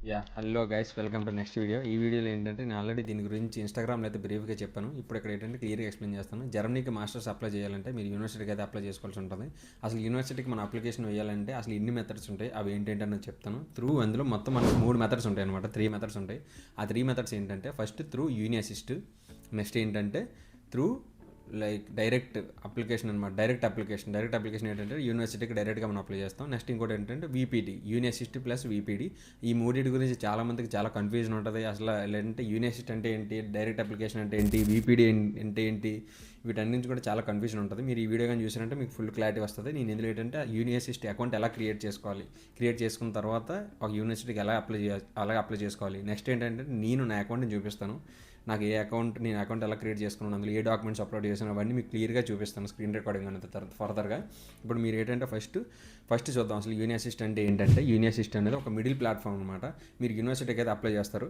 Hello guys, welcome to next video. ఈ వీడియోలో ఏంటంటే నేను ఆల్రెడీ దీని గురించి ఇన్స్టాగ్రామ్లో అయితే బ్రీఫ్గా చెప్పాను. ఇప్పుడు ఇక్కడ ఏంటంటే క్లియర్గా ఎక్స్ప్లెయిన్ చేస్తాను. జర్మనీకి మాస్టర్స్ అప్లై చేయాలంటే మీరు యూనివర్సిటీకి అయితే అప్లై చేసుకోవాల్సి ఉంటుంది. అసలు యూనివర్సిటీకి మన అప్లికేషన్ వేయాలంటే అసలు ఎన్ని మెథడ్స్ ఉంటాయి, అవి ఏంటంటే అనేది చెప్తాను. అందులో మొత్తం మనకు 3 మెథడ్స్ ఉంటాయి అనమాట. 3 మెథడ్స్ ఉంటాయి. ఆ 3 మెథడ్స్ ఏంటంటే ఫస్ట్ త్రూ యూనిఅసిస్ట్, నెక్స్ట్ ఏంటంటే త్రూ డైరెక్ట్ అప్లికేషన్ అనమాట. డైరెక్ట్ అప్లికేషన్ ఏంటంటే యూనివర్సిటీకి డైరెక్ట్గా మనం అప్లై చేస్తాం. నెక్స్ట్ ఇంకోటి ఏంటంటే వీపీడీ, యూనివర్సిటీ ప్లస్ వీపీడీ. ఈ మూడింటి గురించి చాలామందికి చాలా కన్ఫ్యూజన్ ఉంటుంది. అసలు ఏంటంటే యూనివర్సిటీ అంటే ఏంటి, డైరెక్ట్ అప్లికేషన్ అంటే ఏంటి, వీపీడీ అంటే ఏంటి, వీటన్నిటి నుంచి కూడా చాలా కన్ఫ్యూజన్ ఉంటుంది. మీరు ఈ వీడియో కానీ చూసారంటే మీకు ఫుల్ క్లారిటీ వస్తుంది. నేను ఇందులో ఏంటంటే యూనివర్సిటీ అకౌంట్ ఎలా క్రియేట్ చేసుకోవాలి, క్రియేట్ చేసుకున్న తర్వాత ఒక యూనివర్సిటీకి ఎలా అప్లై చేసుకోవాలి. నెక్స్ట్ ఏంటంటే నేను నా అకౌంట్ని చూపిస్తాను. నేను అకౌంట్ ఎలా క్రియేట్ చేసుకున్నాను, అందులో ఏ డాక్యుమెంట్స్ అప్లోడ్ చేసాను, అవన్నీ మీకు క్లియర్గా చూపిస్తాను స్క్రీన్ రికార్డింగ్ అనేది ఫర్దర్గా. ఇప్పుడు మీరు ఏంటంటే ఫస్ట్ చూద్దాం అసలు యూనివర్సిటీ అంటే ఏంటంటే. యూనివర్సిటీ అనేది ఒక మిడిల్ ప్లాట్ఫామ్ అనమాట. మీరు యూనివర్సిటీకి అయితే అప్లై చేస్తారు.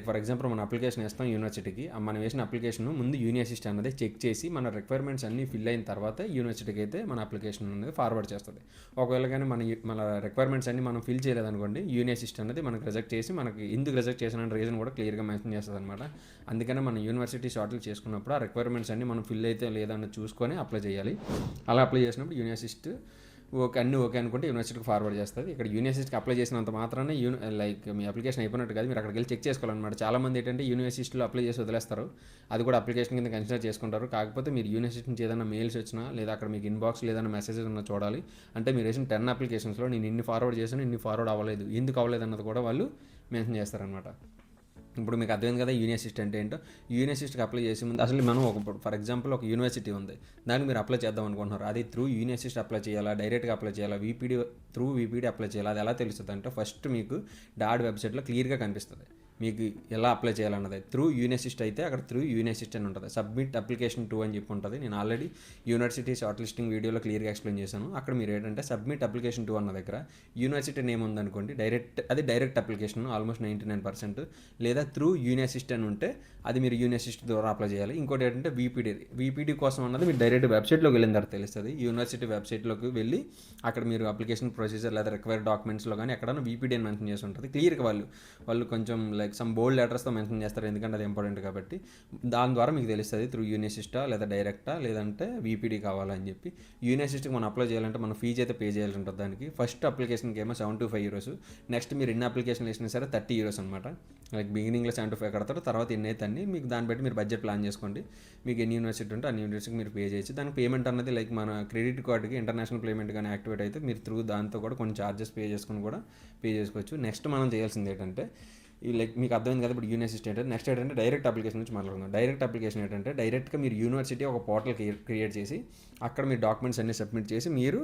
ఫర్ ఎగ్జాంపుల్ మనం అప్లికేషన్ వేస్తాం యూనివర్సిటీకి. మనం వేసిన అప్లికేషన్ ముందు యూనివర్సిటీ అనేది చెక్ చేసి మన రిక్వైర్మెంట్స్ అన్నీ ఫిల్ అయిన తర్వాత యూనివర్సిటీకి అయితే మన అప్లికేషన్ అనేది ఫార్వర్డ్ చేస్తుంది. ఒకవేళ కానీ మన రిక్వైర్మెంట్స్ అన్నీ మనం ఫిల్ చేయలేదనుకోండి, యూనివర్సిటీ అనేది మనకు రిజెక్ట్ చేసి మనకి ఎందుకు రిజెక్ట్ చేసిన రీజన్ కూడా క్లియర్గా మెన్షన్ చేస్తుంది అనమాట. అందుకనే మనం యూనివర్సిటీ షార్ట్లు చేసుకున్నప్పుడు ఆ రిక్వైర్మెంట్స్ అన్నీ మనం ఫిల్ అయితే లేదని చూసుకొని అప్లై చేయాలి. అలా అప్లై చేసినప్పుడు యూనివర్సిటీ అన్నీ ఓకే అనుకుంటే యూనివర్సిటీకి ఫార్వర్డ్ చేస్తుంది. ఇక్కడ యూనివర్సిటీకి అప్లై చేసినంత మాత్రానే మీ అప్లికేషన్ అయిపోయినట్టు కాదు, మీరు అక్కడికి వెళ్ళి చెక్ చేసుకోవాలన్నమాట. చాలామంది ఏంటంటే యూనివర్సిటీలో అప్లై చేసి వదిలేస్తారు. అది కూడా అప్లికేషన్ కింద కన్సిడర్ చేసుకుంటారు. కాకపోతే మీరు యూనివర్సిటీ నుంచి ఏదైనా మెయిల్స్ వచ్చినా లేదా అక్కడ మీకు ఇన్బాక్స్ ఏదైనా మెసేజెస్ ఉన్నా చూడాలి. అంటే మీరు వేసిన 10 అప్లికేషన్స్లో నేను ఇన్ని ఫార్వర్డ్ చేశాను, ఇన్ని ఫార్వర్డ్ అవ్వలేదు, ఎందుకు అవ్వలేదు అన్నది కూడా వాళ్ళు మెన్షన్ చేస్తారనమాట. ఇప్పుడు మీకు అర్థమైంది కదా యూనివర్సిటీ అంటే ఏంటో. యూనివర్సిటీకి అప్లై చేసే ముందు అసలు మనం ఫర్ ఎగ్జాంపుల్ ఒక యూనివర్సిటీ ఉంది, దానికి మీరు అప్లై చేద్దాం అనుకుంటున్నారు. అది త్రూ యూనివర్సిటీ అప్లై చేయాలా, డైరెక్ట్గా అప్లై చేయాలా, వీపీడీ అప్లై చేయాలా, అది ఎలా తెలుస్తుంది అంటే ఫస్ట్ మీకు డాడ్ వెబ్సైట్లో క్లియర్గా కనిపిస్తుంది మీకు ఎలా అప్లై చేయాలన్నది. త్రూ యూనివర్సిటీ అయితే అక్కడ త్రూ యూనివర్సిటీ అని ఉంటుంది. సబ్మిట్ అప్లికేషన్ 2 అని చెప్పి ఉంటుంది. నేను ఆల్రెడీ యూనివర్సిటీ షార్ట్ లిస్టింగ్ వీడియోలో క్లియర్గా ఎక్స్ప్లెయిన్ చేశాను. అక్కడ మీరు ఏంటంటే సబ్మిట్ అప్లికేషన్ 2 అన్న దగ్గర యూనివర్సిటీ నేమ్ ఉందనుకోండి, డైరెక్ట్ అప్లికేషన్ ఆల్మోస్ట్ 99%. లేదా త్రూ యూనివర్సిటీ అని ఉంటే అది మీరు యూనివర్సిటీ ద్వారా అప్లై చేయాలి. ఇంకోటి ఏంటంటే వీపీడీ కోసం అన్నది మీరు డైరెక్ట్ వెబ్సైట్లోకి వెళ్ళిన తర్వాత తెలుస్తుంది. యూనివర్సిటీ వెబ్సైట్లోకి వెళ్ళి అక్కడ మీరు అప్లికేషన్ ప్రొసీజర్ లేదా రిక్వైర్డ్ డాక్యుమెంట్స్లో కానీ ఎక్కడైనా వీపీడీ అని మెన్షన్ చేసి ఉంటుంది. క్లియర్గా వాళ్ళు కొంచెం సమ్ బోల్డ్ లెటర్స్తో మెన్షన్ చేస్తారు, ఎందుకంటే అది ఇంపార్టెంట్ కాబట్టి. దాని ద్వారా మీకు తెలుస్తుంది త్రూ యూనివర్సిటీ లేదా డైరెక్టా లేదంటే వీపీడీ కావాలని చెప్పి. యూనివర్సిటీకి మనం అప్లై చేయాలంటే మనం ఫీజు అయితే పే చేయాల్సి ఉంటుంది. దానికి ఫస్ట్ అప్లికేషన్కి ఏమో €75. నెక్స్ట్ మీరు ఎన్ని అప్లికేషన్లు వేసినా సరే €30 అనమాట. బిగినింగ్లో 75 కడతారు, తర్వాత ఎన్ని అయితే అన్ని మీకు దాన్ని బట్టి మీరు బడ్జెట్ ప్లాన్ చేసుకోండి. మీకు ఎన్ని యూనివర్సిటీ ఉంటే అన్ని యూనివర్సిటీకి మీరు పే చేయొచ్చు. దానికి పేమెంట్ అన్నది మన క్రెడిట్ కార్డుకి ఇంటర్నేషనల్ పేమెంట్ కానీ యాక్టివేట్ అయితే మీరు త్రూ దాంతో కూడా కొన్ని ఛార్జెస్ పే చేసుకోవచ్చు. నెక్స్ట్ మనం చేయాల్సింది ఏంటంటే మీకు అర్థమైంది కదా ఇప్పుడు యూనివర్సిటీ అంటే. నెక్స్ట్ ఏంటంటే డైరెక్ట్ అప్లికేషన్ నుంచి మాట్లాడుకుందాం. డైరెక్ట్ అప్లికేషన్ ఏంటంటే డైరెక్ట్గా మీరు యూనివర్సిటీ ఒక పోర్టల్ క్రియేట్ చేసి అక్కడ మీ డాక్యుమెంట్స్ అన్ని సబ్మిట్ చేసి మీరు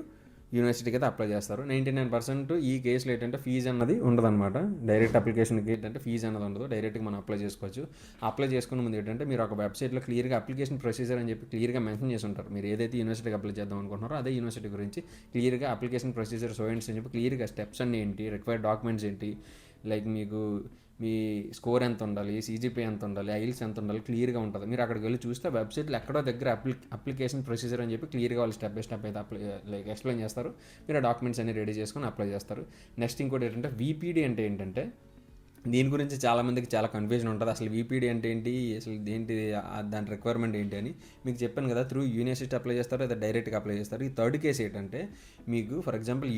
యూనివర్సిటీకి అయితే అప్లై చేస్తారు. 99% ఈ కేసులో ఏంటంటే ఫీజు అన్నది ఉండదన్నమాట. డైరెక్ట్ అప్లికేషన్కి ఏంటంటే ఫీజు అన్నది ఉండదు, డైరెక్ట్గా మనం అప్లై చేసుకోవచ్చు. అప్లై చేసుకున్న ముందు ఏంటంటే మీరు ఒక వెబ్సైట్లో క్లియర్గా అప్లికేషన్ ప్రొసీజర్ అని చెప్పి క్లియర్గా మెన్షన్ చేసి ఉంటారు. మీరు ఏదైతే యూనివర్సిటీకి అప్లై చేద్దాం అనుకుంటున్నారో అదే యూనివర్సిటీ గురించి క్లియర్గా అప్లికేషన్ ప్రొసీజర్ సోయింట్స్ అని చెప్పి క్లియర్గా స్టెప్స్ అన్నీ ఏంటి, రిక్వైర్డ్ డాక్యుమెంట్స్ ఏంటి, మీకు మీ స్కోర్ ఎంత ఉండాలి, సీజీపీ ఎంత ఉండాలి, ఐల్స్ ఎంత ఉండాలి క్లియర్గా ఉంటుంది. మీరు అక్కడికి వెళ్ళి చూస్తే వెబ్సైట్లో ఎక్కడో దగ్గర అప్లికేషన్ ప్రొసీజర్ అని చెప్పి క్లియర్గా వాళ్ళు స్టెప్ బై స్టెప్ అయితే ఎక్స్ప్లెయిన్ చేస్తారు. మీరు ఆ డాక్యుమెంట్స్ అన్ని రెడీ చేసుకొని అప్లై చేస్తారు. నెక్స్ట్ ఇంకోటి ఏంటంటే వీపీడీ అంటే ఏంటంటే దీని గురించి చాలామందికి చాలా కన్ఫ్యూజన్ ఉంటుంది. అసలు వీపీడీ అంటే ఏంటి, అసలు ఏంటి, దాని రిక్వైర్మెంట్ ఏంటి అని మీకు చెప్పాను కదా. త్రూ యూనివర్సిటీ అప్లై చేస్తారు లేదా డైరెక్ట్గా అప్లై చేస్తారు. ఈ థర్డ్ కేసు ఏంటంటే మీకు ఫర్ ఎగ్జాంపుల్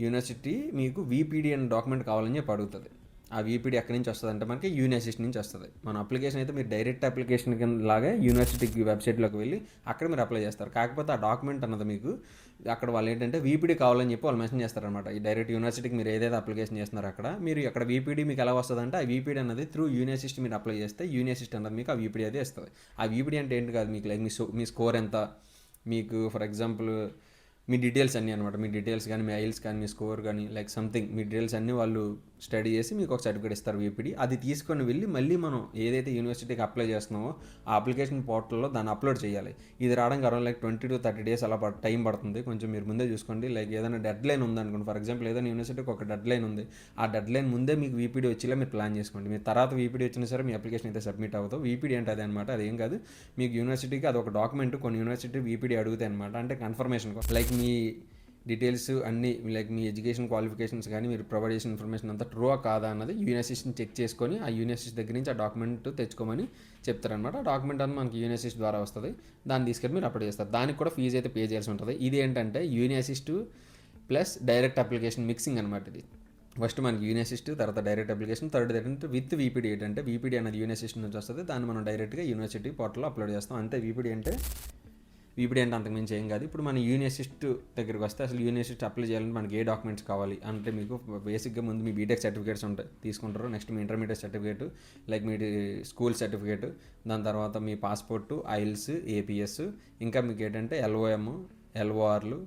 యూనివర్సిటీ మీకు వీపీడీ అనే డాక్యుమెంట్ కావాలని చెప్పి అడుగుతుంది. ఆ వీపీడీ ఎక్కడి నుంచి వస్తుంది అంటే మనకి యూనివర్సిటీ నుంచి వస్తుంది. మన అప్లికేషన్ అయితే మీరు డైరెక్ట్ అప్లికేషన్ లాగా యూనివర్సిటీకి వెబ్సైట్లోకి వెళ్ళి అక్కడ మీరు అప్లై చేస్తారు. కాకపోతే ఆ డాక్యుమెంట్ అన్నది మీకు అక్కడ వాళ్ళు ఏంటంటే వీపీడీ కావాలని చెప్పి వాళ్ళు మెన్షన్ చేస్తారనమాట. ఈ డైరెక్ట్ యూనివర్సిటీకి మీరు ఏదైతే అప్లికేషన్ చేస్తున్నారో అక్కడ వీపీడీ మీకు ఎలా వస్తుంది అంటే ఆ వీపీడీ అన్నది త్రూ యూనివర్సిటీ మీరు అప్లై చేస్తే యూనివర్సిటీ అన్నది మీకు ఆ వీపీడీ అయితే ఇస్తుంది. ఆ వీపీడీ అంటే ఏంటి కాదు, మీకు మీ స్కోర్ ఎంత, మీకు ఫర్ ఎగ్జాంపుల్ మీ డీటెయిల్స్ అన్నీ అనమాట. మీ డీటెయిల్స్ కానీ, మీ ఐల్స్ కానీ, మీ స్కోర్ కానీ సంథింగ్ మీ డీటెయిల్స్ అన్నీ వాళ్ళు స్టడీ చేసి మీకు ఒక సర్టిఫికేట్ ఇస్తారు వీపీడీ. అది తీసుకొని వెళ్ళి మళ్ళీ మనం ఏదైతే యూనివర్సిటీకి అప్లై చేస్తున్నామో ఆ అప్లికేషన్ పోర్టల్లో దాన్ని అప్లోడ్ చేయాలి. ఇది రావడానికి అరౌండ్ 20 to 30 days అలా టైం పడుతుంది. కొంచెం మీరు ముందే చూసుకోండి. ఏదైనా డెడ్ లైన్ ఉందనుకోండి, ఫర్ ఎగ్జాంపుల్ ఏదైనా యూనివర్సిటీకి ఒక డెడ్ లైన్ ఉంది, ఆ డెడ్ లైన్ ముందే మీకు వీపీడీ వచ్చేలా మీరు ప్లాన్ చేసుకోండి. మీరు తర్వాత వీపీడీ వచ్చినా సరే మీ అప్లికేషన్ అయితే సబ్మిట్ అవుతుంది. వీపీడీ అంటే అదే అనమాట, అదేం కాదు. మీకు యూనివర్సిటీకి అది ఒక డాక్యుమెంట్, కొన్ని యూనివర్సిటీ వీపీడీ అడుగుతాయి అనమాట. అంటే కన్ఫర్మేషన్ డీటెయిల్స్ అన్నీ లైక్ మీ ఎడ్యుకేషన్ క్వాలిఫికేషన్స్ కానీ మీరు ప్రొవైడ్ చేసిన ఇన్ఫర్మేషన్ అంతా ట్రూ కాదా అన్నది యూనివర్సిటీని చెక్ చేసుకొని ఆ యూనివర్సిటీ దగ్గర నుంచి ఆ డాక్యుమెంట్ తెచ్చుకోమని చెప్తారనమాట. ఆ డాక్యుమెంట్ అంతా మనకి యూనివర్సిటీ ద్వారా వస్తుంది. దాన్ని తీసుకెళ్ళి మీరు అప్లై చేస్తారు. దానికి కూడా ఫీజు అయితే పే చేయాల్సి ఉంటుంది. ఇది ఏంటంటే university plus direct application mixing అనమాట. ఇది ఫస్ట్ మనకి యూనివర్సిటీ, తర్వాత డైరెక్ట్ అప్లికేషన్, థర్డ్ ఏంటంటే విత్ వీపీడీ. ఏంటంటే వీపీడీ అనేది యూనివర్సిటీ నుంచి వస్తుంది. దాన్ని మనం డైరెక్ట్గా యూనివర్సిటీ పోర్టల్లో అప్లోడ్ చేస్తాం. అంతే. వీపీడీ అంటే అంతకుమించి ఏం కాదు. ఇప్పుడు మన యూనివర్సిటీ దగ్గరికి వస్తే అసలు యూనివర్సిటీ అప్లై చేయాలంటే మనకి ఏ డాక్యుమెంట్స్ కావాలి అంటే మీకు బేసిక్గా ముందు మీ బీటెక్ సర్టిఫికేట్స్ ఉంటాయి తీసుకుంటారు. నెక్స్ట్ మీ ఇంటర్మీడియట్ సర్టిఫికేట్, లైక్ మీ స్కూల్ సర్టిఫికేట్, దాని తర్వాత మీ పాస్పోర్టు, ఐల్స్, ఏపీఎస్, ఇంకా మీకు ఏంటంటే ఎల్ఓఎం, ఎల్ఓఆర్లు,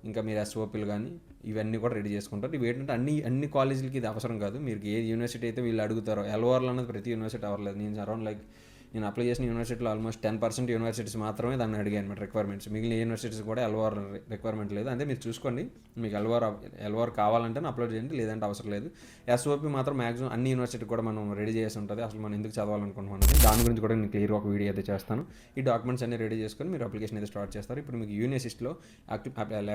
ఇంకా మీరు ఎస్ఓపీలు కానీ ఇవన్నీ కూడా రెడీ చేసుకుంటారు. ఇవి ఏంటంటే అన్ని కాలేజీలకి ఇది అవసరం కాదు. మీరు ఏ యూనివర్సిటీ అయితే వీళ్ళు అడుగుతారో, ఎల్ఓఆర్లు అనేది ప్రతి యూనివర్సిటీ అవ్వలేదు. నేను అప్లై చేసిన యూనివర్సిటీలో ఆల్మోస్ట్ 10% యూనివర్సిటీస్ మాత్రమే దాన్ని అడిగాయి అనమాట రిక్వైర్మెంట్స్. మిగిలిన యూనివర్సిటీస్ కూడా ఎల్ఓఆర్ రిక్వైర్మెంట్ లేదు. అంటే మీరు చూసుకోండి, మీకు ఎల్ఓఆర్ కావాలంటే అప్లోడ్ చేయండి, లేదంటే అవసరం లేదు. ఎస్ఓపీ మాత్రం మాక్సిమం అన్ని యూనివర్సిటీ కూడా మనం రెడీ చేసి ఉంటుంది. అసలు మనం ఎందుకు చదవాలనుకుంటున్నాం దాని గురించి కూడా నేను క్లియర్ ఒక వీడియో అయితే చేస్తాను. ఈ డాక్యుమెంట్స్ అన్ని రెడీ చేసుకొని మీరు అప్లికేషన్ అయితే స్టార్ట్ చేస్తారు. ఇప్పుడు మీకు యూనివర్సిటీలో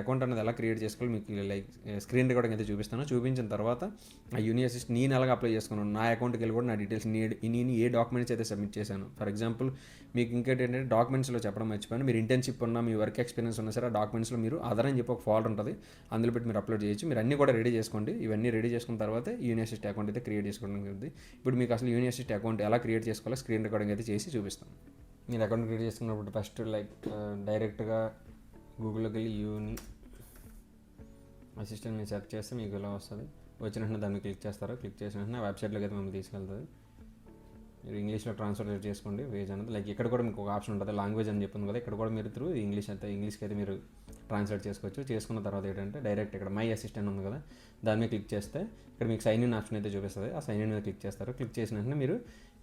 అకౌంట్ అనేది ఎలా క్రియేట్ చేసుకోవాలి మీకు లైక్ స్క్రీన్ రికార్డింగ్ అయితే చూపిస్తాను. చూపించిన తర్వాత ఆ యూనివర్సిటీ నేను ఎలాగ అప్లై చేసుకున్నాను, నా అకౌంట్కి వెళ్ళి కూడా నా డీటెయిల్స్ నేను ఏ డాక్యుమెంట్స్ అయితే సబ్మిట్ చేశాను. ఫర్ ఎగ్జాంపుల్ మీకు ఇంకేంటి ఏంటంటే డాక్యుమెంట్స్లో చెప్పడం మర్చిపోయాను. మీరు ఇంటర్న్షిప్ ఉన్నా, మీ వర్క్ ఎక్స్పీరియన్స్ ఉన్నా సరే ఆ డాక్యుమెంట్స్లో మీరు ఆధార్ అని చెప్పి ఒక ఫోల్డర్ ఉంటుంది, అందులో పెట్టి మీరు అప్లోడ్ చేయొచ్చు. మీరు అన్నీ కూడా రెడీ చేసుకోండి. ఇవన్నీ రెడీ చేసుకున్న తర్వాత యూనివర్సిటీ అకౌంట్ అయితే క్రియేట్ చేసుకోవడం జరుగుతుంది. ఇప్పుడు మీకు అసలు యూనివర్సిటీ అకౌంట్ ఎలా క్రియేట్ చేసుకోవాలో స్క్రీన్ రికార్డింగ్ అయితే చేసి చూపిస్తాను. మీరు అకౌంట్ క్రియేట్ చేసుకున్నప్పుడు ఫస్ట్ డైరెక్ట్గా గూగుల్లోకి వెళ్ళి యూని అసిస్టెంట్ మీరు సెర్చ్ చేస్తే మీకు ఇలా వస్తుంది. వచ్చిన వెంటనే దాన్ని క్లిక్ చేస్తారు. క్లిక్ చేసిన వెంటనే వెబ్సైట్లోకి అయితే మిమ్మల్ని తీసుకెళ్తుంది. మీరు ఇంగ్లీష్లో ట్రాన్స్లేట్ చేసుకోండి వేజ్ అనేది. లైక్ ఇక్కడ కూడా మీకు ఒక ఆప్షన్ ఉంటుంది లాంగ్వేజ్ అని చెప్పింది కదా, ఇక్కడ కూడా మీరు త్రూ ఇంగ్లీష్కి అయితే మీరు ట్రాన్స్లేట్ చేసుకోవచ్చు. చేసుకున్న తర్వాత ఏంటంటే డైరెక్ట్ ఇక్కడ మై అసిస్టెంట్ ఉంది కదా, దాని మీద క్లిక్ చేస్తే ఇక్కడ మీకు సైన్ ఇన్ ఆప్షన్ అయితే చూపిస్తుంది. ఆ సైన్ ఇన్ మీద క్లిక్ చేస్తారు. క్లిక్ చేసిన వెంటనే మీరు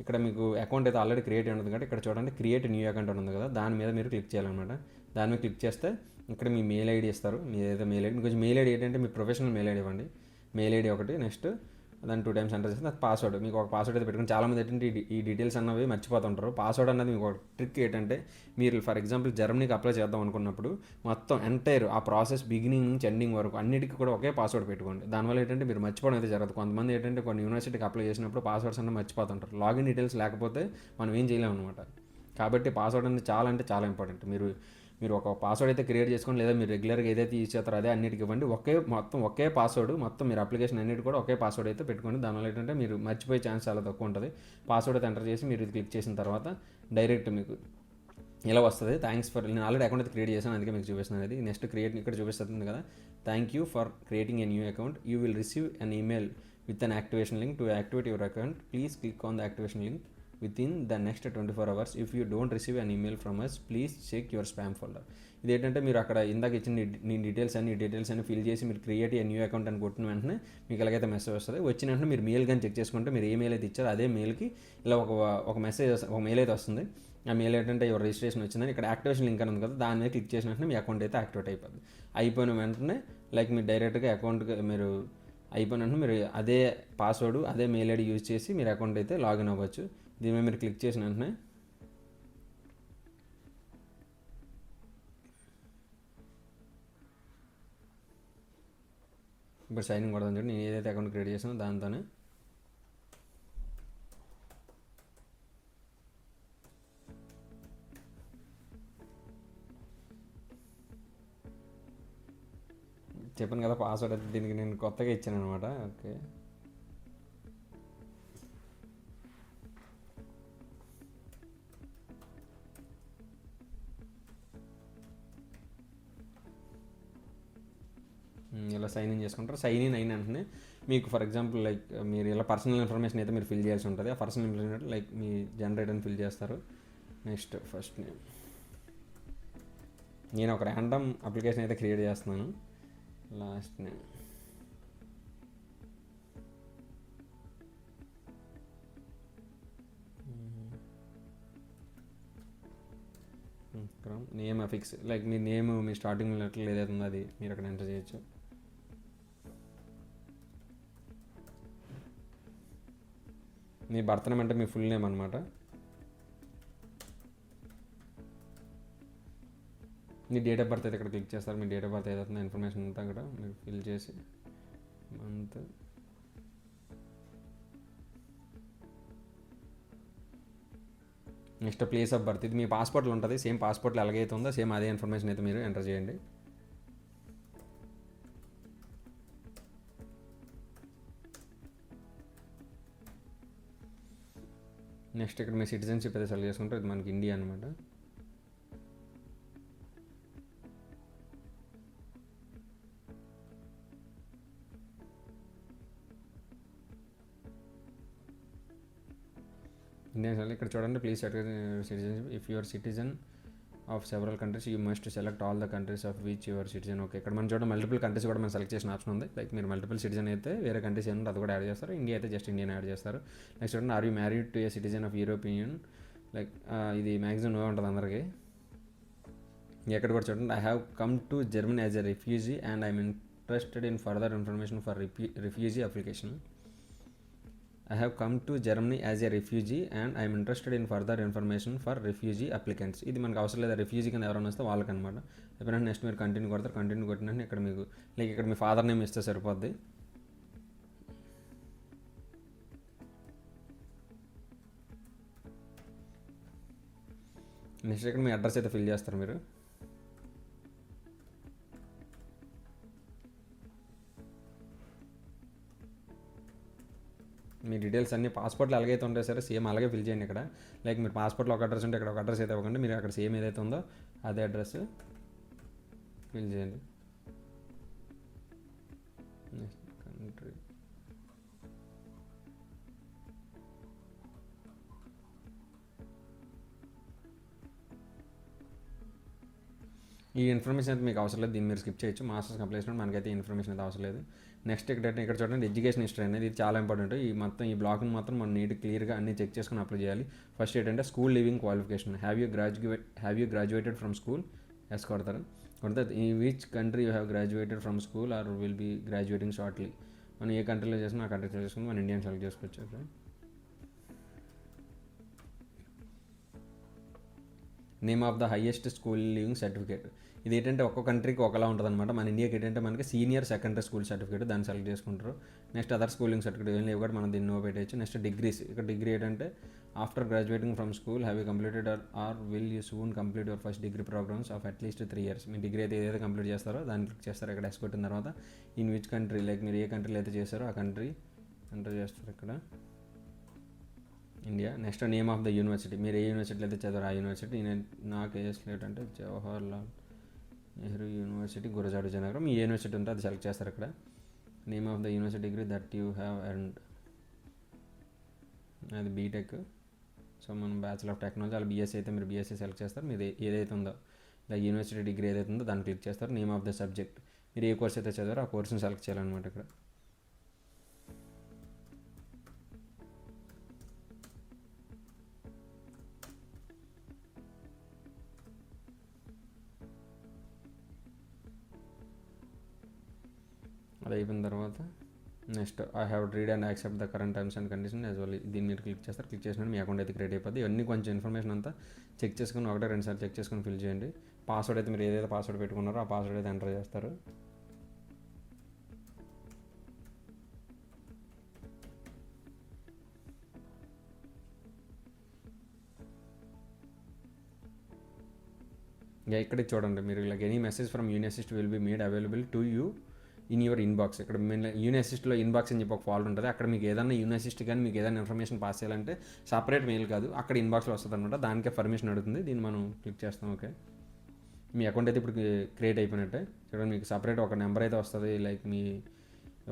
ఇక్కడ మీకు అకౌంట్ అయితే ఆల్రెడీ క్రియేట్ ఉంటుంది కాబట్టి ఇక్కడ చూడండి క్రియేట్ న్యూ అకౌంట్ ఉంది కదా, దాని మీద మీరు క్లిక్ చేయాలన్నమాట. దాని మీద క్లిక్ చేస్తే ఇక్కడ మీ మెయిల్ ఐడి ఇస్తారు. మీ ఏదైతే మెయిల్ ఐడి, కొంచెం మెయిల్ ఐడి ఏంటంటే మీ ప్రొఫెషనల్ మెయిల్ ఐడి ఇవ్వండి. మెయిల్ ఐడి ఒకటి, నెక్స్ట్ దాన్ని 2 times ఎంటర్ చేస్తే అది పాస్వర్డ్. మీకు ఒక పాస్వర్డ్ అయితే పెట్టుకుని చాలామంది ఏంటంటే ఈ డీటెయిల్స్ అన్నవి మర్చిపోతుంటారు. పాస్వర్డ్ అనేది మీకు ఒక ట్రిక్ ఏంటంటే మీరు ఫర్ ఎగ్జాంపుల్ జర్మనీకి అప్లై చేద్దాం అనుకున్నప్పుడు మొత్తం ఎంటైర్ ఆ ప్రాసెస్ బిగినింగ్ నుంచి ఎండింగ్ వరకు అన్నిటికీ కూడా ఒకే పాస్వర్డ్ పెట్టుకోండి. దానివల్ల ఏంటంటే మీరు మర్చిపోవడం అయితే జరగదు. కొంతమంది ఏంటంటే కొన్ని యూనివర్సిటీకి అప్లై చేసినప్పుడు పాస్వర్డ్స్ అన్నీ మర్చిపోతుంటారు. లాగిన్ డీటెయిల్స్ లేకపోతే మనం ఏం చేయలేము అనమాట. కాబట్టి పాస్వర్డ్ అనేది చాలా ఇంపార్టెంట్. మీరు ఒక పాస్వర్డ్ అయితే క్రియేట్ చేసుకోండి, లేదా మీరు రెగ్యులర్గా ఏదైతే యూజ్ చేస్తారో అదే అన్నిటికి ఇవ్వండి. ఒకే పాస్వర్డ్ మొత్తం మీరు అప్లికేషన్ అన్నిటి కూడా ఒకే పాస్వర్డ్ అయితే పెట్టుకోండి. దానివల్ల ఏంటంటే మీరు మర్చిపోయే ఛాన్స్ చాలా తక్కువ ఉంటుంది. పాస్వర్డ్ అయితే ఎంటర్ చేసి మీరు ఇది క్లిక్ చేసిన తర్వాత డైరెక్ట్ మీకు ఇలా వస్తుంది. థ్యాంక్స్ ఫర్, నేను ఆల్రెడీ అకౌంట్ అయితే క్రియేట్ చేశాను, అందుకే మీకు చూపిస్తున్నాను. అది నెక్స్ట్ క్రియేట్ ఇక్కడ చూపిస్తుంది కదా, thank you for creating a new account, you will receive an email with an activation link to activate your account, please click on the activation link within the next 24 hours. If you don't receive an email from us, please check your spam folder. ఇదేంటంటే మీరు అక్కడ ఇందాక ఇచ్చిన details అన్ని fill చేసి మీరు create a new account అని కొట్టిన వెంటనే మీకు ఎలాగైతే మెసేజ్ వస్తుంది. వచ్చిన వెంటనే మీరు మెయిల్ కానీ చెక్ చేసుకుంటే మీరు ఏ మెయిల్ అయితే ఇచ్చారో అదే మెయిల్కి ఇలా ఒక మెయిల్ అయితే వస్తుంది. ఆ మెయిల్ ఏంటంటే యువర్ రిజిస్ట్రేషన్ వచ్చిందని ఇక్కడ యాక్టివేషన్ లింక్ అని ఉంది కదా, దాని మీద క్లిక్ చేసిన వెంటనే మీ అకౌంట్ అయితే యాక్టివేట్ అయిపోతుంది. అయిపోయిన వెంటనే లైక్ మీరు డైరెక్ట్గా అకౌంట్కి మీరు అయిపోయిన వెంటనే మీరు అదే పాస్వర్డ్ అదే మెయిల్ ఐడి యూజ్ చేసి మీరు అకౌంట్ అయితే లాగిన్ అవ్వచ్చు. దీని మీద మీరు క్లిక్ చేసిన వెంటనే ఇప్పుడు సైన్ ఇన్ కొడదాం. చూడండి నేను ఏదైతే అకౌంట్ క్రియేట్ చేసానో దాంతోనే చెప్పాను కదా పాస్వర్డ్ అయితే దీనికి నేను కొత్తగా ఇచ్చాను అనమాట. ఓకే, ఇలా సైన్ ఇన్ చేసుకుంటారు. సైన్ ఇన్ అయిన వెంటనే మీకు ఫర్ ఎగ్జాంపుల్ లైక్ మీరు ఇలా పర్సనల్ ఇన్ఫర్మేషన్ అయితే మీరు ఫిల్ చేయాల్సి ఉంటుంది. ఆ పర్సనల్ ఇన్ఫర్మేషన్ లైక్ మీ జనరేట్ అని ఫిల్ చేస్తారు. నెక్స్ట్ ఫస్ట్ నేను ఒక ర్యాండమ్ అప్లికేషన్ అయితే క్రియేట్ చేస్తున్నాను. Last name name affix, like మీ నేమ్ మీ స్టార్టింగ్ లెటర్ ఏదైతే ఉందో అది మీరు అక్కడ ఎంటర్ చేయొచ్చు. మీ బర్త్ నేమ్ అంటే మీ ఫుల్ నేమ్ అనమాట. మీ డేట్ ఆఫ్ బర్త్ అయితే ఇక్కడ క్లిక్ చేస్తారు. మీ డేట్ ఆఫ్ బర్త్ ఏదైతుందో ఇన్ఫర్మేషన్ అంతా కూడా మీరు ఫిల్ చేసి month next place of birth ఇది మీ పాస్పోర్ట్లో ఉంటుంది. సేమ్ పాస్పోర్ట్లో ఎలాగైతే ఉందో సేమ్ అదే ఇన్ఫర్మేషన్ అయితే మీరు ఎంటర్ చేయండి. నెక్స్ట్ ఇక్కడ మీ సిటిజన్షిప్ అయితే సెలెక్ట్ చేసుకుంటారు. ఇది మనకి ఇండియా అనమాట. ఇండియన్ సెలెక్ట్ ఇక్కడ చూడండి. Please citizenship if your citizen of several countries you must select all the countries of which your citizen. Okay, ఇక్కడ మనం చూడండి మల్టిపుల్ కంట్రీస్ కూడా మనం సెలెక్ట్ చేసిన ఆప్షన్ ఉంది. లైక్ మీరు మల్టిపుల్ సిటిజన్ అయితే వేరే కంట్రీస్ ఏముంది అది కూడా యాడ్ చేస్తారు. ఇండియా అయితే జస్ట్ ఇండియన్ యాడ్ చేస్తారు. నెక్స్ట్ చూడండి are you married to a citizen of European. Like ఇది మ్యాక్సిమం నో ఉంటుంది అందరికీ. ఎక్కడ కూడా చూడండి I have come to Germany as a refugee and I'm interested in further information for refugee application. I have come to Germany as a refugee and I am interested in further information for refugee applicants. ఇది మనకు అవసరం లేదా refugee కింద ఎవరైనా వస్తే వాళ్ళకి అనమాట. ఎప్పుడైనా నెక్స్ట్ మీరు కంటిన్యూ కొడతారు. కంటిన్యూ కొట్టిన ఇక్కడ మీకు లైక్ ఇక్కడ మీ ఫాదర్ నేమ్ ఇస్తే సరిపోద్ది. నెక్స్ట్ ఇక్కడ మీ అడ్రస్ అయితే ఫిల్ చేస్తారు మీరు. మీ డీటెయిల్స్ అన్ని పాస్పోర్ట్లో ఎలాగైతే ఉంటాయి సరే సేమ్ అలాగే ఫిల్ చేయండి ఇక్కడ. లైక్ మీరు పాస్పోర్ట్లో ఒక అడ్రస్ ఉంటే ఇక్కడ ఒక అడ్రస్ అయితే ఇవ్వకండి. మీరు అక్కడ సేమ్ ఏదైతే ఉందో అదే అడ్రస్ ఫిల్ చేయండి. నెక్స్ట్ కంట్రీ ఈ ఇన్ఫర్మేషన్ అయితే మీకు అవసరం లేదు. దీన్ని మీరు స్కిప్ చేయొచ్చు. మాస్టర్స్ కంప్లీట్ చేసినప్పుడు మనకైతే ఇన్ఫర్మేషన్ అయితే అవసరం లేదు. నెక్స్ట్ ఇక్కడ చూడండి ఎడ్యుకేషన్ హిస్టరీ అనేది ఇది చాలా ఇంపార్టెంట్. ఈ మొత్తం ఈ బ్లాక్ని మాత్రం మనం నీట్ క్లియర్గా అన్ని చెక్ చేసుకుని అప్లై చేయాలి. ఫస్ట్ ఏంటంటే school living qualification. Have you graduated from school yes కొడతారు. ఈ which country you have graduated from school or will be graduating shortly. మనం ఏ కంట్రీలో చేసినా ఆ కంట్రీ చేసుకుని మనం ఇండియన్ సెలెక్ట్ చేసుకోవచ్చు. Name of the highest school living certificate. ఇది ఏంటంటే ఒక్కొక్క కంట్రీకి ఒకలా ఉంటుంది అనమాట. మన ఇండియాకి ఏంటంటే మనకి సీనియర్ సెకండరీ స్కూల్ సర్టిఫికేట్ దాన్ని సెలెక్ట్ చేసుకుంటారు. నెక్స్ట్ అదర్ స్కూలింగ్ సర్టిఫికేట్ ఏం లేవు కూడా మనం దీన్ని నో పెట్టేయచ్చు. Next degrees. ఇక్కడ డిగ్రీ ఏంటంటే after graduating from school have you completed or will you soon complete your first degree programmes of at least 3 years. మీ డిగ్రీ అయితే ఏదైతే కంప్లీట్ చేస్తారో దాన్ని క్లిక్ చేస్తారు. ఇక్కడ ఎస్ కొట్టిన తర్వాత ఇన్ విచ్ కంట్రీ లైక్ మీరు ఏ కంట్రీలో అయితే చేస్తారో ఆ కంట్రీ ఎంటర్ చేస్తారు ఇక్కడ India. Next name of the university. మీరు ఏ యూనివర్సిటీలో అయితే చదివారు ఆ యూనివర్సిటీ. నాకు ఏ స్లేట్ అంటే జవహర్లాల్ నెహ్రూ యూనివర్సిటీ గురజాడ విజయనగరం. మీ యూనివర్సిటీ ఉంటే అది సెలెక్ట్ చేస్తారు ఇక్కడ. Name of the university degree that you have earned. అది బీటెక్. సో మనం బ్యాచిలర్ ఆఫ్ టెక్నాలజీ అలా బీఎస్సీ అయితే మీరు బీఎస్సీ సెలెక్ట్ చేస్తారు. మీరు ఏదైతే ఉందో లైక్ యూనివర్సిటీ డిగ్రీ ఏదైతే ఉందో దాన్ని క్లిక్ చేస్తారు. Name of the subject. మీరు ఏ కోర్స్ అయితే చదివారో ఆ కోర్స్ని సెలెక్ట్ చేయాలన్నమాట ఇక్కడ. అది అయిపోయిన తర్వాత next I have read and accept the current terms and condition as well. దీన్ని మీరు క్లిక్ చేస్తారు. క్లిక్ చేసినట్టు మీ అకౌంట్ అయితే క్రియేట్ అయిపోద్ది. ఇవన్నీ కొంచెం ఇన్ఫర్మేషన్ అంతా చెక్ చేసుకుని ఒకటే 2 సార్లు చెక్ చేసుకుని ఫిల్ చేయండి. పాస్వర్డ్ అయితే మీరు ఏదైతే పాస్వర్డ్ పెట్టుకున్నారో ఆ పాస్వర్డ్ అయితే ఎంటర్ చేస్తారు. ఇక్కడికి చూడండి మీరు like any message from university will be made available to you in your inbox. ఇక్కడ యూనివర్సిటీలో ఇన్బాక్స్ అని చెప్పి ఒక ఫాల్డర్ ఉంటుంది. అక్కడ మీకు ఏదైనా యూనివర్సిటీ కానీ మీకు ఏదైనా ఇన్ఫర్మేషన్ పాస్ చేయాలంటే సపరేట్ మెయిల్ కాదు అక్కడ ఇన్బాక్స్లో వస్తుంది అనమాట. దానికే పర్మిషన్ అడుగుతుంది. దీన్ని మనం క్లిక్ చేస్తాం. ఓకే, మీ అకౌంట్ అయితే ఇప్పుడు క్రియేట్ అయిపోయినట్టే. చూడండి మీకు సపరేట్ ఒక నెంబర్ అయితే వస్తుంది. లైక్ మీ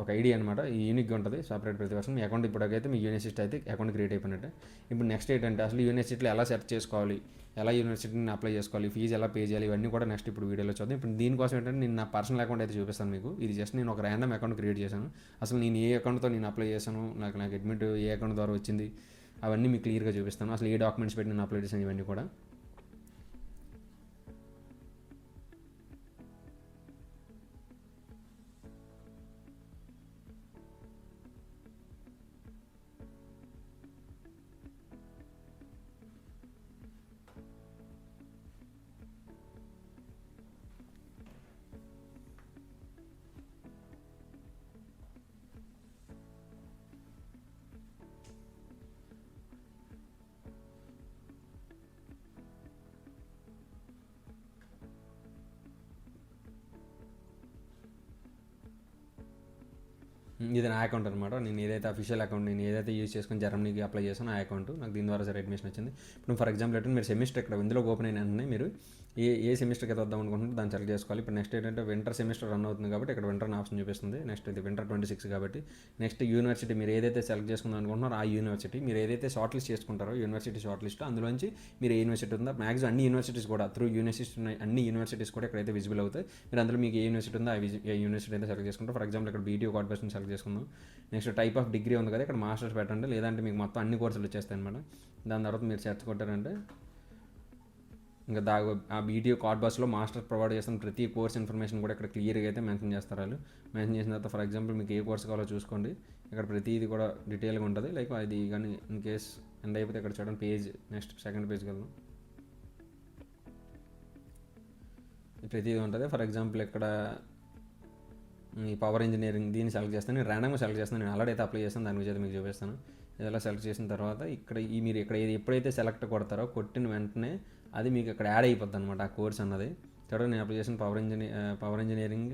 ఒక ఐడి అనమాట. ఈ యూనిక్గా ఉంటుంది సపరేట్ ప్రతి వర్షం. మీ అకౌంట్ ఇప్పటికైతే మీ యూనివర్సిటీ అయితే అకౌంట్ క్రియేట్ అయిపోయినట్టే. ఇప్పుడు నెక్స్ట్ ఏంటంటే అసలు యూనివర్సిటీలో ఎలా సెర్చ్ చేసుకోవాలి, ఎలా యూనివర్సిటీని అప్లై చేసుకోవాలి, ఫీజు ఎలా పే చేయాలి, ఇవన్నీ కూడా నెక్స్ట్ ఇప్పుడు వీడియోలో చూద్దాం. ఇప్పుడు దీనికోసం ఏంటంటే నేను నా పర్సనల్ అకౌంట్ అయితే చూపిస్తాను మీకు. ఇది జస్ట్ నేను ఒక ర్యాండమ్ అకౌంట్ క్రియేట్ చేశాను. అసలు నేను ఏ అకౌంట్తో నేను అప్లై చేశాను, నాకు అడ్మిట్ ఏ అకౌంట్ ద్వారా వచ్చింది అవన్నీ మీకు క్లియర్గా చూపిస్తాను. అసలు ఏ డాక్యుమెంట్స్ పెట్టి నేను అప్లై చేశాను ఇవన్నీ కూడా. ఇది నా అకౌంట్ అనమాట. నేను ఏదైతే అఫీషియల్ అకౌంట్ నేను ఏదైతే యూజ్ చేసుకుని జర్మనీకి అప్లై చేశానో ఆ అకౌంట్ నాకు దీని ద్వారా సరే అడ్మిషన్ వచ్చింది. ఇప్పుడు ఫర్ ఎగ్జాంపుల్ ఏంటంటే మీరు సెమిస్టర్ ఇక్కడ ఇందులో ఓపెన్ అయిన వెంటనే మీరు ఏ సెమిస్టర్కి అయితే వద్దాం అనుకుంటున్నారు దాన్ని సెలెక్ట్ చేసుకోవాలి. ఇప్పుడు నెక్స్ట్ ఏంటంటే వింటర్ సెమిస్టర్ రన్ అవుతుంది కాబట్టి ఇక్కడ వింటర్ ఆప్షన్ చూపిస్తుంది. నెక్స్ట్ ఇది వింటర్ 26 కాబట్టి నెక్స్ట్ యూనివర్సిటీ మీరు ఏదైతే సెలెక్ట్ చేసుకుందాం అనుకుంటున్నారో ఆ యూనివర్సిటీ మీరు ఏదైతే షార్ట్ లిస్ట్ చేసుకుంటారో యూనివర్సిటీ షార్ట్ లిస్ట్ అందులోంచి మీరు ఏ యూనివర్సిటీ ఉందో మ్యాక్సిమం అన్ని యూనివర్సిటీస్ కూడా త్రూ యూనివర్సిటీస్ ఉన్నాయి, అన్ని యూనివర్సిటీస్ కూడా ఇక్కడైతే విజిబుల్ అవుతాయి. మీరు అందులో మీకు ఏ యూనివర్సిటీ ఉందో ఆ యూనివర్సిటీ అయితే సెలెక్ట్ చేసుకుంటారు. ఫర్ ఎగ్జాంపుల్ ఇక్కడ బీటీఓ కార్పొరేషన్ సెలెక్ట్ చేసుకుందాం. నెక్స్ట్ టైప్ ఆఫ్ డిగ్రీ ఉంది కదా, ఇక్కడ మాస్టర్స్ పెట్టండి, లేదంటే మీకు మొత్తం అన్ని కోర్సులు వచ్చేస్తాయి అనమాట. దాని తర్వాత మీరు సెర్చ్ కొట్టారంటే ఇంకా ఆ బీటీఓ కార్డ్ బస్లో మాస్టర్ ప్రొవైడ్ చేస్తున్న ప్రతి కోర్స్ ఇన్ఫర్మేషన్ కూడా ఇక్కడ క్లియర్గా అయితే మెన్షన్ చేస్తారు. వాళ్ళు మెన్షన్ చేసిన తర్వాత ఫర్ ఎగ్జాంపుల్ మీకు ఏ కోర్స్ కావాలో చూసుకోండి. ఇక్కడ ప్రతిది కూడా డీటెయిల్గా ఉంటుంది. లైక్ అది కానీ ఇన్ కేస్ ఎండ్ అయిపోతే ఇక్కడ చూడండి పేజ్ నెక్స్ట్ సెకండ్ పేజ్కి వెళ్దాం. ప్రతిదీ ఉంటుంది. ఫర్ ఎగ్జాంపుల్ ఇక్కడ ఈ పవర్ ఇంజనీరింగ్ దీన్ని సెలెక్ట్ చేస్తాను. నేను ర్యాండమ్గా సెలెక్ట్ చేస్తాను. నేను ఆల్రెడీ అయితే అప్లై చేస్తాను, దాని గురించి అయితే మీకు చూపిస్తాను. ఇలా సెలెక్ట్ చేసిన తర్వాత ఇక్కడ మీరు ఇక్కడ ఎప్పుడైతే సెలెక్ట్ కొడతారో కొట్టిన వెంటనే అది మీకు ఇక్కడ యాడ్ అయిపోద్ది అనమాట ఆ కోర్స్ అన్నది. చూడండి నేను అప్లై చేసిన పవర్ ఇంజనీరింగ్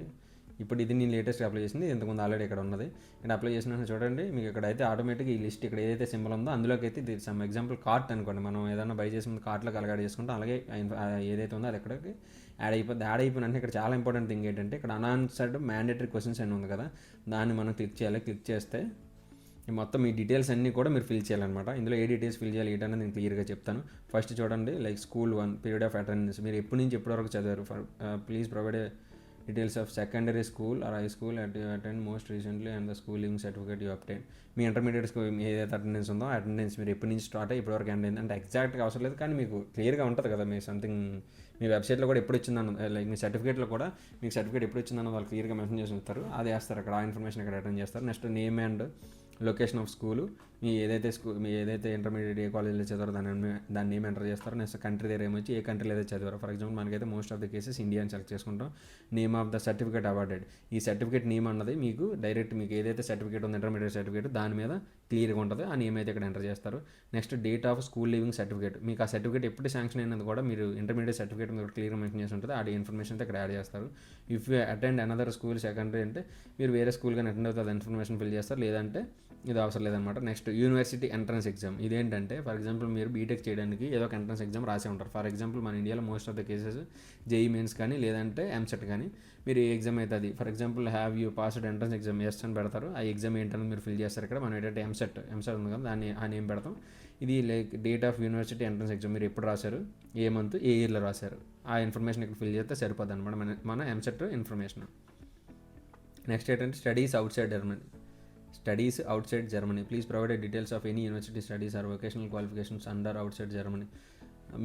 ఇప్పుడు ఇది నేను లేటెస్ట్ అప్లై చేసింది, ఇంతకుముందు ఆల్రెడీ ఇక్కడ ఉన్నది. ఇక్కడ అప్లై చేసిన చూడండి మీకు ఇక్కడ అయితే ఆటోమేటిక్గా ఈ లిస్ట్ ఇక్కడ ఏదైతే సింబల్ ఉందో అందులోకి అయితే ఇది సమ్ ఎగ్జాంపుల్ కార్ట్ అనుకోండి, మనం ఏదైనా బై చేసిన కార్ట్లోకి అలగాడ్ చేసుకుంటే అలాగే ఏదైతే ఉందో అది ఇక్కడికి యాడ్ అయిపోద్ది. యాడ్ అయిపోయినంటే ఇక్కడ చాలా ఇంపార్టెంట్ థింగ్ ఏంటంటే ఇక్కడ అన్ఆన్సర్డ్ మ్యాండేటరీ క్వశ్చన్స్ అని ఉంది కదా, దాన్ని మనం క్లిక్ చేయాలి. క్లిక్ చేస్తే మొత్తం ఈ డీటెయిల్స్ అన్నీ కూడా మీరు ఫిల్ చేయాలన్నమాట. ఇందులో ఏ డీటెయిల్స్ ఫిల్ చేయాలి ఏంటనేది నేను క్లియర్గా చెప్తాను. ఫస్ట్ చూడండి like school 1 period of attendance మీరు ఎప్పటి నుంచి ఎప్పటి వరకు చదివారు. Please provide details of secondary school or high school attend most recently and the school living certificate you obtain. మీ ఇంటర్మీడియట్ స్కూల్ ఏదైతే అటెండెన్స్ ఉందో అటెండెన్స్ మీరు ఎప్పటి నుంచి స్టార్ట్ అయ్యి ఇప్పటివరకు ఎండ్ అయింది అంటే ఎగ్జాక్ట్గా అవసరం లేదు, కానీ మీకు క్లియర్గా ఉంటుంది కదా. మీ సంథింగ్ మీ వెబ్సైట్లో కూడా ఎప్పుడు వచ్చిందన్న లైక్ మీ సర్టిఫికేట్లో కూడా మీకు సర్టిఫికేట్ ఎప్పుడు వచ్చిందన్న వాళ్ళు క్లియర్గా మెన్షన్ చేసి ఉంటారు. అది వేస్తారు అక్కడ, ఆ ఇన్ఫర్మేషన్ ఇక్కడ అటెండ్ చేస్తారు. Next name and location of school మీ ఏదైతే ఇంటర్మీడియట్ ఏ కాలేజీలో చదివారో దాన్ని నేమ్ ఎంటర్ చేస్తారు. నెక్స్ట్ కంట్రీ దగ్గర ఏమొచ్చి ఏ కంట్రీలో ఏదైతే చదివారో. ఫర్ ఎగ్జాంపుల్ మనకైతే most of the cases India అని సెలెక్ట్ చేసుకుంటాం. Name of the certificate awarded ఈ సర్టిఫికేట్ నేమ్ అన్నది మీకు డైరెక్ట్ మీకు ఏదైతే సర్టిఫికేట్ ఉందో ఇంటర్మీడియట్ సర్టిఫికేట్ దాని మీద క్లియర్గా ఉంటుంది, ఆ నేమ్ అయితే ఇక్కడ ఎంటర్ చేస్తారు. Next date of school living certificate మీకు ఆ సర్టిఫికేట్ ఎప్పుడు శాంక్షన్ అయినది కూడా మీరు ఇంటర్మీడియట్ సర్టిఫికేట్ మీద క్లియర్గా మెన్షన్ చేసి ఉంటుంది, ఆ ఇన్ఫర్మేషన్ అయితే ఇక్కడ యాడ్ చేస్తారు. If you attend another school secondary అంటే మీరు వేరే స్కూల్ కానీ అటెండ్ అవుతుంది ఇన్ఫర్మేషన్ ఫిల్ చేస్తారు, లేదంటే ఇది అవసరం లేదనమాట. నెక్స్ట్ యూనివర్సిటీ ఎంట్రన్స్ ఎగ్జామ్ ఇదేంటంటే ఫర్ ఎగ్జాంపుల్ మీరు బీటెక్ చేయడానికి ఏదో ఒక ఎంట్రన్స్ ఎగ్జామ్ రాసే ఉంటారు. ఫర్ ఎగ్జాంపుల్ మన ఇండియాలో most of the cases JEE mains కానీ లేదంటే ఎంసెట్ కానీ మీరు ఏ ఎగ్జామ్ అయితే అది for example have you passed entrance exam yes అని పెడతారు. ఆ ఎగ్జామ్ ఏంటనేది మీరు ఫిల్ చేస్తారు. ఇక్కడ మనం ఏంటంటే ఎంసెట్ ఉంది కదా దాన్ని ఆ నేమ్ పెడతాం. ఇది like date of university entrance exam మీరు ఎప్పుడు రాశారు, ఏ మంత్ ఏ ఇయర్లో రాశారు, ఆ ఇన్ఫర్మేషన్ ఇక్కడ ఫిల్ చేస్తే సరిపోద్ది అనమాట మన ఎంసెట్ ఇన్ఫర్మేషన్. నెక్స్ట్ ఏంటంటే studies outside Germany please provide details of any university studies or vocational qualifications under outside Germany.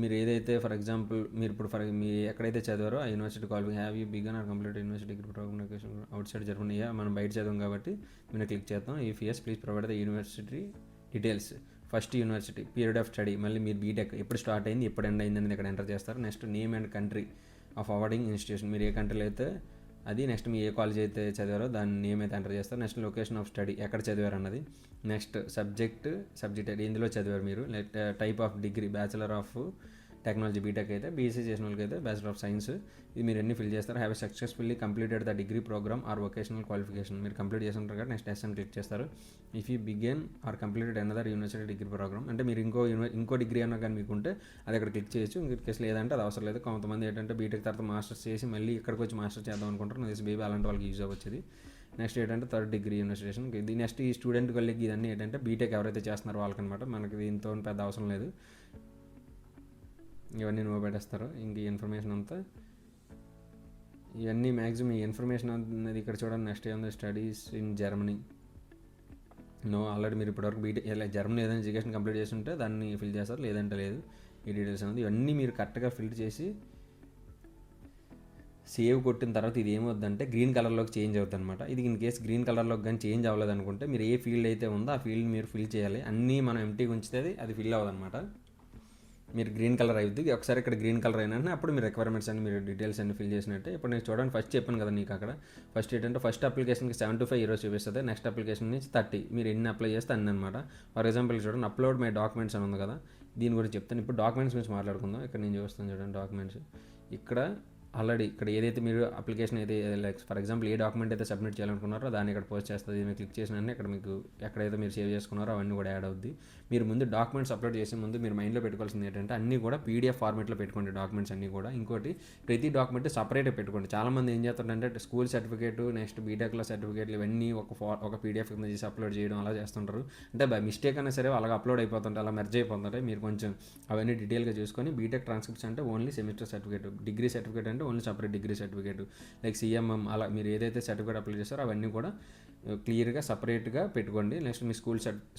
మీరు ఏదైతే ఫర్ ఎగ్జాంపుల్ మీరు ఇప్పుడు మీరు ఎక్కడైతే చదివారో ఆ university qualification have you begun or complete university programme outside Germany. మనం బయట చదివాం కాబట్టి మీరు క్లిక్ చేద్దాం. If yes please provide the university details. First university period of study మళ్ళీ మీరు బీటెక్ ఎప్పుడు స్టార్ట్ అయింది ఎప్పుడు ఎండ్ అయింది అనేది ఇక్కడ ఎంటర్ చేస్తారు. Next name and country of awarding institution మీరు ఏ కంట్రీలో అయితే అది. నెక్స్ట్ మీ ఏ కాలేజ్ అయితే చదివారో దాని నేమ్ అయితే ఎంటర్ చేస్తారు. నెక్స్ట్ లొకేషన్ ఆఫ్ స్టడీ ఎక్కడ చదివారు అన్నది. నెక్స్ట్ సబ్జెక్ట్ ఇందులో చదివారు మీరు. Type of degree bachelor of technology BTech అయితే, బీఎస్సీ చేసిన వాళ్ళకి అయితే బ్యాచిలర్ ఆఫ్ సైన్స్. ఇది మీరు ఎన్ని ఫిల్ చేస్తారు. Have successfully completed the degree programme or vocational qualification మీరు కంప్లీట్ చేసి ఉంటారు కదా. నెక్స్ట్ ఎస్ అని క్లిక్ చేస్తారు. If you begin or completed another university degree programme అంటే మీరు ఇంకో డిగ్రీ అన్నా కానీ మీకు ఉంటే అది అక్కడ క్లిక్ చేయొచ్చు. ఇంక కేసు లేదంటే అది అవసరం లేదు. కొంతమంది ఏంటంటే బీటెక్ తర్వాత మాస్టర్స్ చేసి మళ్ళీ ఇక్కడికి వచ్చి మాస్టర్స్ చేద్దాం అనుకుంటారు. నాకు బేబీ అలాంటి వాళ్ళకి యూజ్ అవ్వచ్చేది. నెక్స్ట్ ఏంటంటే థర్డ్ డిగ్రీ యూనివర్సిటేషన్. ఇది నెక్స్ట్ ఈ స్టూడెంట్ వాళ్ళకి ఇదన్నీ ఏంటంటే బీటెక్ ఎవరైతే చేస్తున్నారో వాళ్ళకనమాట. మనకి దీంతో పెద్ద అవసరం లేదు, ఇవన్నీ నువ్వు పెట్టేస్తారు. ఇంక ఈ ఇన్ఫర్మేషన్ అంతా ఇవన్నీ మ్యాక్సిమం ఈ ఇన్ఫర్మేషన్ అనేది ఇక్కడ చూడండి. నెక్స్ట్ ఏముంది స్టడీస్ ఇన్ జర్మనీ. ఆల్రెడీ మీరు ఇప్పటివరకు బీటెక్ జర్మనీ ఏదైనా ఎడ్యుకేషన్ కంప్లీట్ చేసి ఉంటే దాన్ని ఫిల్ చేస్తారు, లేదంటే లేదు. ఈ డీటెయిల్స్ అనేది ఇవన్నీ మీరు కరెక్ట్గా ఫిల్ చేసి సేవ్ కొట్టిన తర్వాత ఇది ఏమవుద్దంటే గ్రీన్ కలర్లోకి చేంజ్ అవుతుంది అనమాట. ఇది ఇన్ కేసు గ్రీన్ కలర్లోకి కానీ చేంజ్ అవ్వలేదు అనుకుంటే మీరు ఏ ఫీల్డ్ అయితే ఉందో ఆ ఫీల్డ్ మీరు ఫిల్ చేయాలి. అన్నీ మనం ఎంటీగా ఉంచితే అది ఫిల్ అవ్వదన్నమాట. మీరు గ్రీన్ కలర్ అవుతుంది. ఒకసారి ఇక్కడ గ్రీన్ కలర్ అయినా అప్పుడు మీరు రిక్వైర్మెంట్స్ అన్ని మీరు డీటెయిల్స్ అన్ని ఫిల్ చేసినట్టే. ఇప్పుడు నేను చూడండి ఫస్ట్ చెప్పాను కదా నీకు అక్కడ ఫస్ట్ ఏంటంటే ఫస్ట్ అప్లికేషన్కి 75 ఈరోజు చూపిస్తుంది. నెక్స్ట్ అప్లికేషన్ నుంచి 30 మీరు ఎన్ని అప్లై చేస్తే అన్ని అనమాట. ఫర్ ఎగ్జాంపుల్ చూడండి అప్లోడ్ మై డాక్యుమెంట్స్ అని ఉంది కదా, దీని గురించి చెప్తాను. ఇప్పుడు డాక్యుమెంట్స్ గురించి మాట్లాడుకుందాం. ఇక్కడ నేను చూస్తాను చూడండి డాక్యుమెంట్స్. ఇక్కడ ఆల్రెడీ ఇక్కడ ఏదైతే మీరు అప్లికేషన్ అయితే like for example A document అయితే సబ్మిట్ చేయాలనుకున్నారో దాన్ని ఇక్కడ పోస్ట్ చేస్తుంది. మీరు క్లిక్ చేసిన ఇక్కడ మీకు ఎక్కడైతే మీరు సేవ్ చేసుకున్నారో అవన్నీ కూడా యాడ్ అవుద్ది. మీరు ముందు డాక్యుమెంట్స్ అప్లోడ్ చేసే ముందు మీరు మైండ్లో పెట్టుకోవాల్సింది ఏంటంటే అన్నీ కూడా పీడిఎఫ్ ఫార్మేట్లో పెట్టుకోండి డాక్యుమెంట్స్ అన్నీ కూడా. ఇంకోటి ప్రతి డాక్యుమెంట్ సపరేట్గా పెట్టుకోండి. చాలామంది ఏం చేస్తారంటే స్కూల్ సర్టిఫికేట్ నెక్స్ట్ బీటెక్లో సర్టిఫికేట్లు ఇవన్నీ ఒక పీడిఎఫ్ కింద చేసి అప్లోడ్ చేయడం అలా చేస్తుంటారు. అంటే బై మిస్టేక్ అయినా సరే అలాగ అప్లోడ్ అయిపోతుంటే అలా మెర్జ్ అయిపోతుంటే మీరు కొంచెం అవన్నీ డీటెయిల్గా చూసుకొని బీటెక్ ట్రాన్స్క్రిప్ట్స్ అంటే only semester certificate, degree certificate అంటే only separate degree certificate, like CMM అలా మీరు ఏదైతే సర్టిఫికేట్ అప్లై చేస్తారో అవన్నీ కూడా క్లియర్గా సపరేట్గా పెట్టుకోండి. నెక్స్ట్ మీ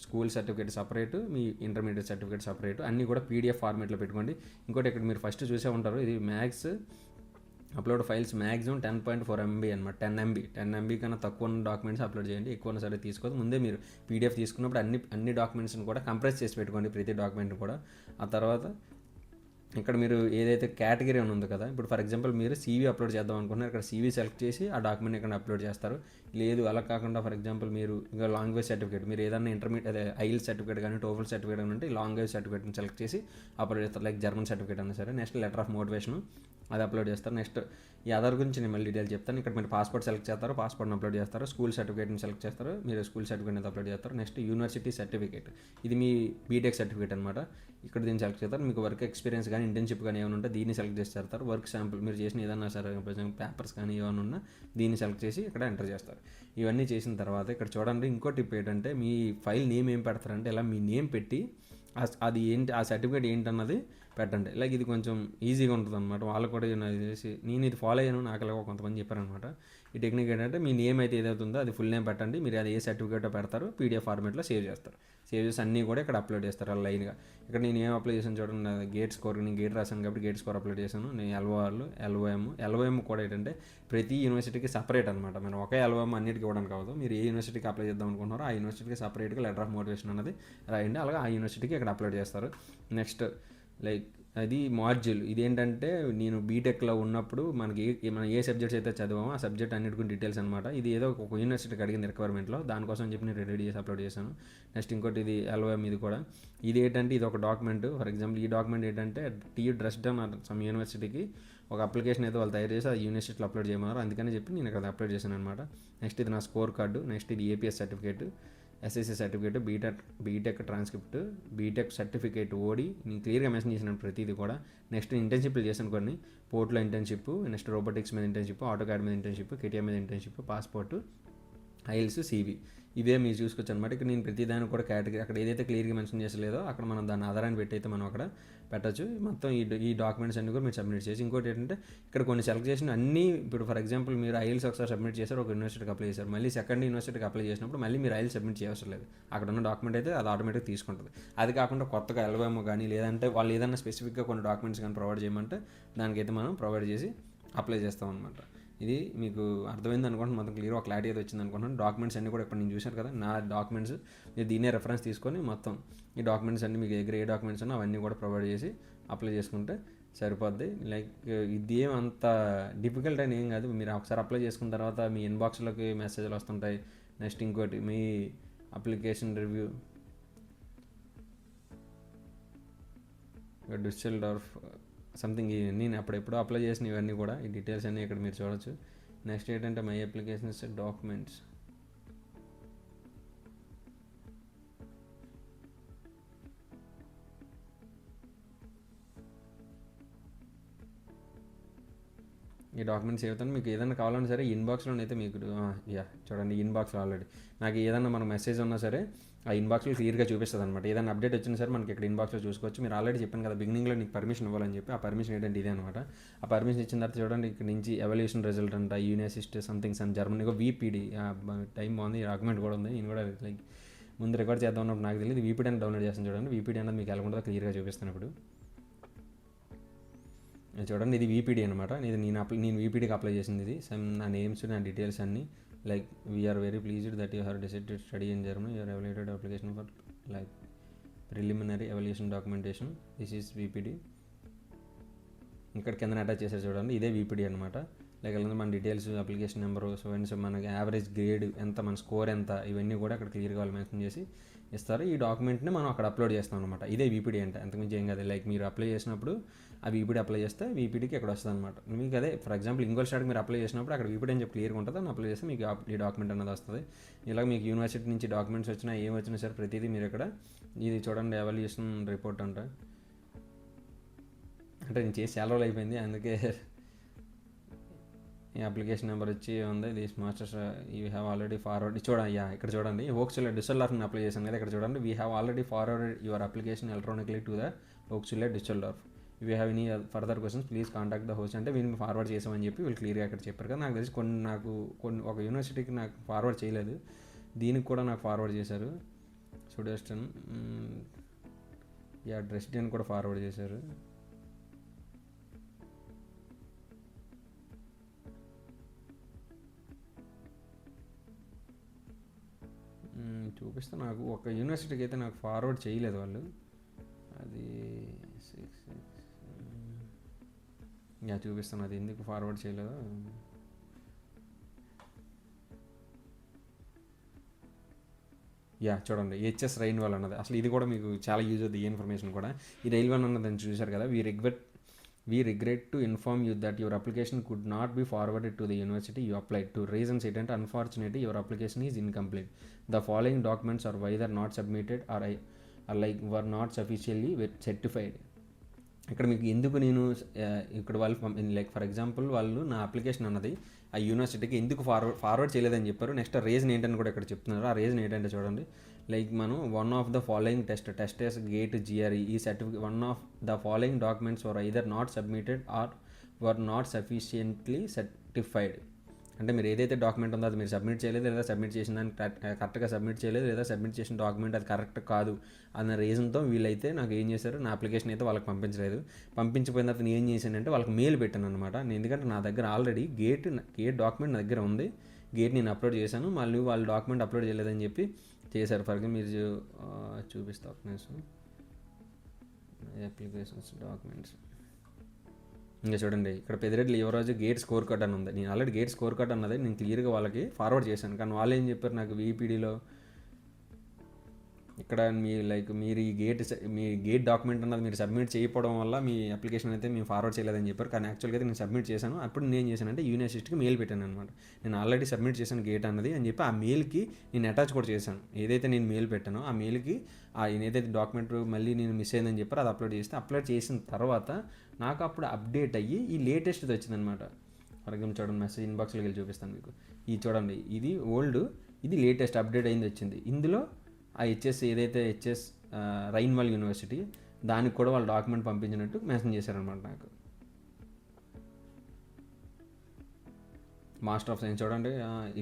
స్కూల్ సర్టిఫికేట్ సపరేట్, మీ ఇంటర్మీడియట్ సర్టిఫికేట్ సపరేట్ అన్నీ కూడా పీడిఎఫ్ ఫార్మేట్లో పెట్టుకోండి. ఇంకోటి ఇక్కడ మీరు ఫస్ట్ చూసే ఉంటారు, ఇది max upload files maximum 10.4 MB అనమాట. 10 MB కన్నా తక్కువ ఉన్న డాక్యుమెంట్స్ అప్లోడ్ చేయండి. ఎక్కువ సరే తీసుకోవద్దు. ముందే మీరు పీడిఎఫ్ తీసుకున్నప్పుడు అన్ని డాక్యుమెంట్స్ని కూడా కంప్రెస్ చేసి పెట్టుకోండి, ప్రతి డాక్యుమెంట్ కూడా. ఆ తర్వాత ఇక్కడ మీరు ఏదైతే కేటగిరీ అని ఉంది కదా, ఇప్పుడు ఫర్ ఎగ్జాంపుల్ మీరు CV అప్లోడ్ చేద్దాం అనుకుంటున్నారు, ఇక్కడ CV సెలెక్ట్ చేసి ఆ డాక్యుమెంట్ ఇక్కడ అప్లోడ్ చేస్తారు. లేదు అలా కాకుండా ఫర్ ఎగ్జాంపుల్ మీరు ఇంకా లాంగ్వేజ్ సర్టిఫికేట్, మీరు ఏదైనా అదే ఐఎల్స్ సర్టిఫికేట్ కానీ టోఫెల్ సర్టిఫికేట్ అని ఉంటే లాంగ్వేజ్ సర్టిఫికేట్ని సెలెక్ట్ చేసి అప్లోడ్ చేస్తారు. లైక్ జర్మన్ సర్టిఫికేట్ అయినా సరే. నెక్స్ట్ లెటర్ ఆఫ్ మోటివేషన్ అది అప్లోడ్ చేస్తారు. నెక్స్ట్ ఈ ఆధార్ గురించి నేను మళ్ళీ డీటెయిల్ చెప్తాను. ఇక్కడ మీరు పాస్పోర్ట్ సెలెక్ట్ చేస్తారు, పాస్పోర్ట్ని అప్లోడ్ చేస్తారు. స్కూల్ సర్టిఫికేట్ని సెలెక్ట్ చేస్తారు, మీరు స్కూల్ సర్టిఫికేట్ అప్లోడ్ చేస్తారు. నెక్స్ట్ యూనివర్సిటీ సర్టిఫికేట్, ఇది మీ బీటెక్ సర్టిఫికేట్ అనమాట. ఇక్కడ దీన్ని సెలెక్ట్ చేస్తారు. మీకు వర్క్ ఎక్స్పీరియన్స్ కానీ ఇంటర్న్షిప్ కానీ ఏమైనా ఉంటే దీన్ని సెలెక్ట్ చేసి చేస్తారు. వర్క్ శాంపుల్ మీరు చేసిన ఏదన్నా సరే పేపర్స్ కానీ ఏమైనా ఉన్నా దీన్ని సెలెక్ట్ చేసి ఇక్కడ ఎంటర్ చేస్తారు. ఇవన్నీ చేసిన తర్వాత ఇక్కడ చూడండి, ఇంకో టిప్ ఏంటంటే మీ ఫైల్ నేమ్ ఏం పెడతారంటే ఇలా మీ నేమ్ పెట్టి అది ఏంటి ఆ సర్టిఫికేట్ ఏంటన్నది పెట్టండి. లైక్ ఇది కొంచెం ఈజీగా ఉంటుంది అనమాట. వాళ్ళు కూడా చేసి నేను ఇది ఫాలో అయ్యాను, నాకు అలాగ కొంతమంది చెప్పారనమాట. ఈ టెక్నిక్ ఏంటంటే మీ నేమ్ అయితే ఏదైతుందో అది ఫుల్ నేమ్ పెట్టండి. మీరు అది ఏ సర్టిఫికేట్ పెడతారో పీడిఎఫ్ ఫార్మేట్లో సేవ్ చేస్తారు. సేవ్ చేసి అన్నీ కూడా ఇక్కడ అప్లోడ్ చేస్తారు అలా లైన్గా. ఇక్కడ నేను ఏం అప్లోడ్ చేశాను చూడండి, గేట్ స్కోర్, నేను గేట్ రాశాను కాబట్టి గేట్ స్కోర్ అప్లోడ్ చేశాను. నేను LOM కూడా ఏంటంటే ప్రతి యూనివర్సిటీకి సపరేట్ అనమాట. మనం ఒకే LOM అన్నిటికీ ఇవ్వడానికి కాదు. మీరు ఏ యూనివర్సిటీకి అప్లై చేద్దాం అనుకుంటున్నారో ఆ యూనివర్సిటీకి సపరేట్గా లెటర్ ఆఫ్ మోటివేషన్ అనేది రాయండి. అలాగే ఆ యూనివర్సిటీకి ఇక్కడ అప్లోడ్ చేస్తారు. నెక్స్ట్ లైక్ అది మాడ్యూల్, ఇదేంటంటే నేను బీటెక్లో ఉన్నప్పుడు మనం ఏ సబ్జెక్ట్స్ అయితే చదివామో ఆ సబ్జెక్ట్ అన్నిటికీ డీటెయిల్స్ అనమాట. ఇది ఏదో ఒక యూనివర్సిటీకి అడిగిన రిక్వైర్మెంట్లో, దానికోసం చెప్పి నేను రెడీ చేసి అప్లోడ్ చేశాను. నెక్స్ట్ ఇంకోటి ఇది LOM, ఇది కూడా ఇది ఏంటంటే ఇది ఒక డాక్యుమెంట్. ఫర్ ఎగ్జాంపుల్ ఈ డాక్యుమెంట్ ఏంటంటే డ్రెస్డన్ సమ్ యూనివర్సిటీకి ఒక అప్లికేషన్ అయితే వాళ్ళు తయారు చేసి ఆ యూనివర్సిటీలో అప్లోడ్ చేయమన్నారు, అందుకని చెప్పి నేను ఇక్కడ అప్లోడ్ చేశాను అనమాట. నెక్స్ట్ ఇది నా స్కోర్ కార్డు. నెక్స్ట్ ఇది APS certificate, SSC certificate, BTech transcript, BTech certificate OD నేను క్లియర్గా మెన్షన్ చేసినాను ప్రతిదీ కూడా. నెక్స్ట్ ఇంటర్న్షిప్లు చేశాను కొన్ని, పోర్ట్లో ఇంటర్న్షిప్, నెక్స్ట్ రోబోటిక్స్ మీద ఇంటర్న్షిప్, AutoCAD మీద ఇంటర్న్షిప్, KTM మీద ఇంటర్న్షిప్, పాస్పోర్ట్, IELTS, CV ఇవే మీరు చూసుకోవచ్చు అనమాట. ఇక్కడ నేను ప్రతిదానికి కూడా కేటగిరీ అక్కడ ఏదైతే క్లియర్గా మెన్షన్ చేసలేదో అక్కడ మనం దాని ఆధారాన్ని పెట్టి అయితే మనం అక్కడ పెట్టచ్చు. మొత్తం ఈ డాక్యుమెంట్స్ అన్ని కూడా మీరు సబ్మిట్ చేసి, ఇంకోటి ఏంటంటే ఇక్కడ కొన్ని సెలెక్ట్ చేసిన అన్నీ, ఇప్పుడు ఫర్ ఎగ్జాంపుల్ మీరు IELTS ఒకసారి సబ్మిట్ చేశారు, ఒక యూనివర్సిటీకి అప్లై చేశారు, మళ్ళీ సెకండ్ యూనివర్సిటీకి అప్లై చేసినప్పుడు మళ్ళీ మీరు IELTS సబ్మిట్ చేయవసరం లేదు. అక్కడ ఉన్న డాక్యుమెంట్ అయితే అది ఆటోమేటిక్ తీసుకుంటుంది. అది కాకుండా కొత్తగా LOM కానీ లేదంటే వాళ్ళు ఏదైనా స్పెసిఫిక్గా కొన్ని డాక్యుమెంట్స్ కానీ ప్రొవైడ్ చేయమంటే దానికైతే మనం ప్రొవైడ్ చేసి అప్లై చేస్తాం అనమాట. ఇది మీకు అర్థమైంది అనుకుంటున్నాను, మొత్తం క్లియర్ ఒక క్లారిటీ అయితే వచ్చింది అనుకుంటున్నాను. డాక్యుమెంట్స్ అన్నీ కూడా ఇప్పుడు నేను చూశాను కదా, నా డాక్యుమెంట్స్ మీరు దీన్నే రెఫరెన్స్ తీసుకొని మొత్తం ఈ డాక్యుమెంట్స్ అన్నీ మీకు దగ్గర ఏ డాక్యుమెంట్స్ ఉన్నా అవన్నీ కూడా ప్రొవైడ్ చేసి అప్లై చేసుకుంటే సరిపోద్ది. లైక్ ఇది ఏం అంత డిఫికల్ట్ అని ఏం కాదు. మీరు ఒకసారి అప్లై చేసుకున్న తర్వాత మీ ఇన్బాక్స్లోకి మెసేజ్లు వస్తుంటాయి. నెక్స్ట్ ఇంకోటి మీ అప్లికేషన్ రివ్యూ, డిస్సెల్డార్ఫ్ సంథింగ్, నేను అప్పుడెప్పుడో అప్లై చేసిన ఇవన్నీ కూడా ఈ డీటెయిల్స్ అన్నీ ఇక్కడ మీరు చూడొచ్చు. నెక్స్ట్ ఏంటంటే మై అప్లికేషన్స్ డాక్యుమెంట్స్, ఈ డాక్యుమెంట్స్ ఏవైతే మీకు ఏదైనా కావాలన్నా సరే ఇన్బాక్స్లో అయితే మీకు చూడండి ఇన్బాక్స్లో ఆల్రెడీ నాకు ఏదైనా మనకు మెసేజ్ ఉన్నా సరే ఆ ఇన్బాక్స్లో క్లియర్గా చూపిస్తుంది అనమాట. ఏదైనా అప్డేట్ వచ్చినా సరే మనకి ఇక్కడ ఇన్బాక్స్లో చూసుకోవచ్చు. మీరు ఆల్రెడీ చెప్పాను కదా బిగినింగ్లో నీకు పర్మిషన్ ఇవ్వాలని చెప్పి, ఆ పర్మిషన్ ఏంటంటే ఇదే అనమాట. ఆ పర్మిషన్ ఇచ్చిన తర్వాత చూడండి ఇక్కడ నుంచి ఎవాల్యుయేషన్ రిజల్ట్ అంట, యూనివర్సిటీ సంథింగ్ జర్మనీగా VPD టైం బాగుంది, ఈ డాక్యుమెంట్ కూడా ఉంది. నేను కూడా లైక్ ముందు రికార్డ్ చేద్దాం ఉన్నప్పుడు నాకు తెలియదు VPD అని డౌన్లోడ్ చేస్తాను. చూడండి VPD అనేది మీకు ఎలా ఉంటుందో క్లియర్గా చూపిస్తాను ఇప్పుడు. చూడండి ఇది VPD అనమాట. నేను VPDకి అప్లై చేసింది. ఇది నా నేమ్స్ నా డీటెయిల్స్ అన్నీ. Like we're very pleased that you have decided study in Germany, your evaluated application for like preliminary evaluation documentation, this is VPD. ఇక్కడ కింద అటాచ్ చేశారు చూడండి, ఇదే VPD అనమాట. లైక్ అలాగే మన details, application number, so and so మనకి average grade ఎంత, మన స్కోర్ ఎంత, ఇవన్నీ కూడా అక్కడ క్లియర్గా వాళ్ళు మెన్షన్ చేసి ఇస్తారు. ఈ డాక్యుమెంట్ని మనం అక్కడ అప్లోడ్ చేస్తాం అనమాట. ఇదే వీపీడీ అంటే, అంతకుమించి ఏం కాదు. లైక్ మీరు అప్లై చేసినప్పుడు ఆ వీపీడీ అప్లై చేస్తే వీపీడీకి ఇక్కడ వస్తుంది అనమాట. మీకు అదే ఫర్ ఎగ్జాంపుల్ ఇంకోసారి మీరు అప్లై చేసినప్పుడు అక్కడ వీపీడీ అని చెప్పి క్లియర్గా ఉంటుంది, అని అప్లై చేస్తే మీకు ఈ డాక్యుమెంట్ అనేది వస్తుంది. ఇలా మీకు యూనివర్సిటీ నుంచి డాక్యుమెంట్స్ వచ్చినా ఏం వచ్చినా సరే ప్రతిదీ మీరు ఇక్కడ ఇది చూడండి, ఎవాల్యుయేషన్ రిపోర్ట్ అంటే నేను చేసి చాలా రోజులు అయిపోయింది, అందుకే ఈ అప్లికేషన్ నెంబర్ వచ్చి ఉంది. This masters you have already forward ఇక్కడ చూడండి, హోక్స్చులే డిసెల్డార్ఫ్ అప్లై చేశాను కదా, ఇక్కడ చూడండి we have already forwarded your application electronically to the హోక్స్చులే Dusseldorf. If you have any further questions please contact the host అంటే వీళ్ళు ఫార్వర్డ్ చేసామని చెప్పి వీళ్ళు క్లియర్గా అక్కడ చెప్పారు కదా. నాకు తెలిసి కొన్ని ఒక యూనివర్సిటీకి నాకు ఫార్వర్డ్ చేయలేదు, దీనికి కూడా నాకు ఫార్వర్డ్ చేశారు. సుడెస్టన్ డ్రెస్డెన్ కూడా ఫార్వర్డ్ చేశారు. చూపిస్తే నాకు ఒక యూనివర్సిటీకి అయితే నాకు ఫార్వర్డ్ చేయలేదు వాళ్ళు. అది చూపిస్తాను, అది ఎందుకు ఫార్వర్డ్ చేయలేదో. చూడండి, హెచ్ఎస్ రైన్వాల్ అన్నది అసలు ఇది కూడా మీకు చాలా యూజ్ అవుతుంది. ఈ ఇన్ఫర్మేషన్ కూడా ఈ రైల్వాన్ అన్నది చూశారు కదా. We regret to inform you that your application could not be forwarded to the university you applied to. Reasons ఏంటంటే unfortunately your application is incomplete. The following documents are either not submitted or were not sufficiently certified. ఇక్కడ మీకు ఎందుకు నేను ఇక్కడ వాళ్ళు like for example వాళ్ళు నా application అన్నది ఆ యూనివర్సిటీకి ఎందుకు ఫార్వర్డ్ చేయలేదని చెప్పారు. నెక్స్ట్ రీజన్ ఏంటని కూడా ఇక్కడ చెప్తున్నారు. ఆ రీజన్ ఏంటంటే చూడండి, లైక్ మనం one of the following test GATE GRE ఈ certificate one of the following documents were either not submitted or were not sufficiently certified. అంటే మీరు ఏదైతే డాక్యుమెంట్ ఉందో అది మీరు సబ్మిట్ చేయలేదు, లేదా సబ్మిట్ చేసిన దాన్ని కరెక్ట్గా సబ్మిట్ చేయలేదు, లేదా సబ్మిట్ చేసిన డాక్యుమెంట్ అది కరెక్ట్ కాదు అన్న రీజన్తో వీళ్ళైతే నాకు ఏం చేశారు, నా అప్లికేషన్ అయితే వాళ్ళకి పంపించలేదు. పంపించిపోయిన తర్వాత నేను ఏం చేశానంటే వాళ్ళకి మెయిల్ పెట్టాను అనమాట. ఎందుకంటే నా దగ్గర ఆల్రెడీ గేట్ డాక్యుమెంట్ నా దగ్గర ఉంది, గేట్ నేను అప్లోడ్ చేశాను, మళ్ళీ వాళ్ళు డాక్యుమెంట్ అప్లోడ్ చేయలేదని చెప్పి చేశారు. ఫర్ ఎగ్జాంపుల్ మీరు చూపిస్తా అప్లికేషన్స్ డాక్యుమెంట్స్ ఇంకా చూడండి, ఇక్కడ పెద్దిరెడ్డి యువరాజు గేట్ స్కోర్ కార్డ్ అని ఉంది. నేను ఆల్రెడీ గేట్ స్కోర్ కార్డ్ అన్నది నేను క్లియర్గా వాళ్ళకి ఫార్వర్డ్ చేశాను, కానీ వాళ్ళు ఏం చెప్పారు నాకు వీపీడీలో ఇక్కడ మీరు మీ గేట్ డాక్యుమెంట్ అన్నది మీరు సబ్మిట్ చేయకపోవడం వల్ల మీ అప్లికేషన్ అయితే మేము ఫార్వర్డ్ చేయలేదని చెప్పారు. కానీ యాక్చువల్గా అయితే నేను సబ్మిట్ చేశాను. అప్పుడు నేను ఏం చేశానంటే యూనివర్సిటీకి మెయిల్ పెట్టాను అనమాట. నేను ఆల్రెడీ సబ్మిట్ చేశాను గేట్ అన్నది అని చెప్పి ఆ మెయిల్కి నేను అటాచ్ కూడా చేశాను. ఏదైతే నేను మెయిల్ పెట్టానో ఆ మెయిల్కి ఏదైతే డాక్యుమెంట్ మళ్ళీ నేను మిస్ అయిందని చెప్పారు అది అప్లోడ్ చేసిన తర్వాత నాకు అప్పుడు అప్డేట్ అయ్యి ఈ లేటెస్ట్ది వచ్చిందనమాట. ఫర్ ఎగ్జాంపుల్ చూడండి, మెసేజ్ ఇన్బాక్స్లోకి వెళ్ళి చూపిస్తాను మీకు. ఇది చూడండి, ఇది ఓల్డ్, ఇది లేటెస్ట్ అప్డేట్ అయింది వచ్చింది. ఇందులో ఆ ఏదైతే రైన్వాల్ యూనివర్సిటీ దానికి కూడా వాళ్ళు డాక్యుమెంట్ పంపించినట్టు మెన్షన్ చేశారనమాట నాకు. మాస్టర్ ఆఫ్ సైన్స్ చూడండి,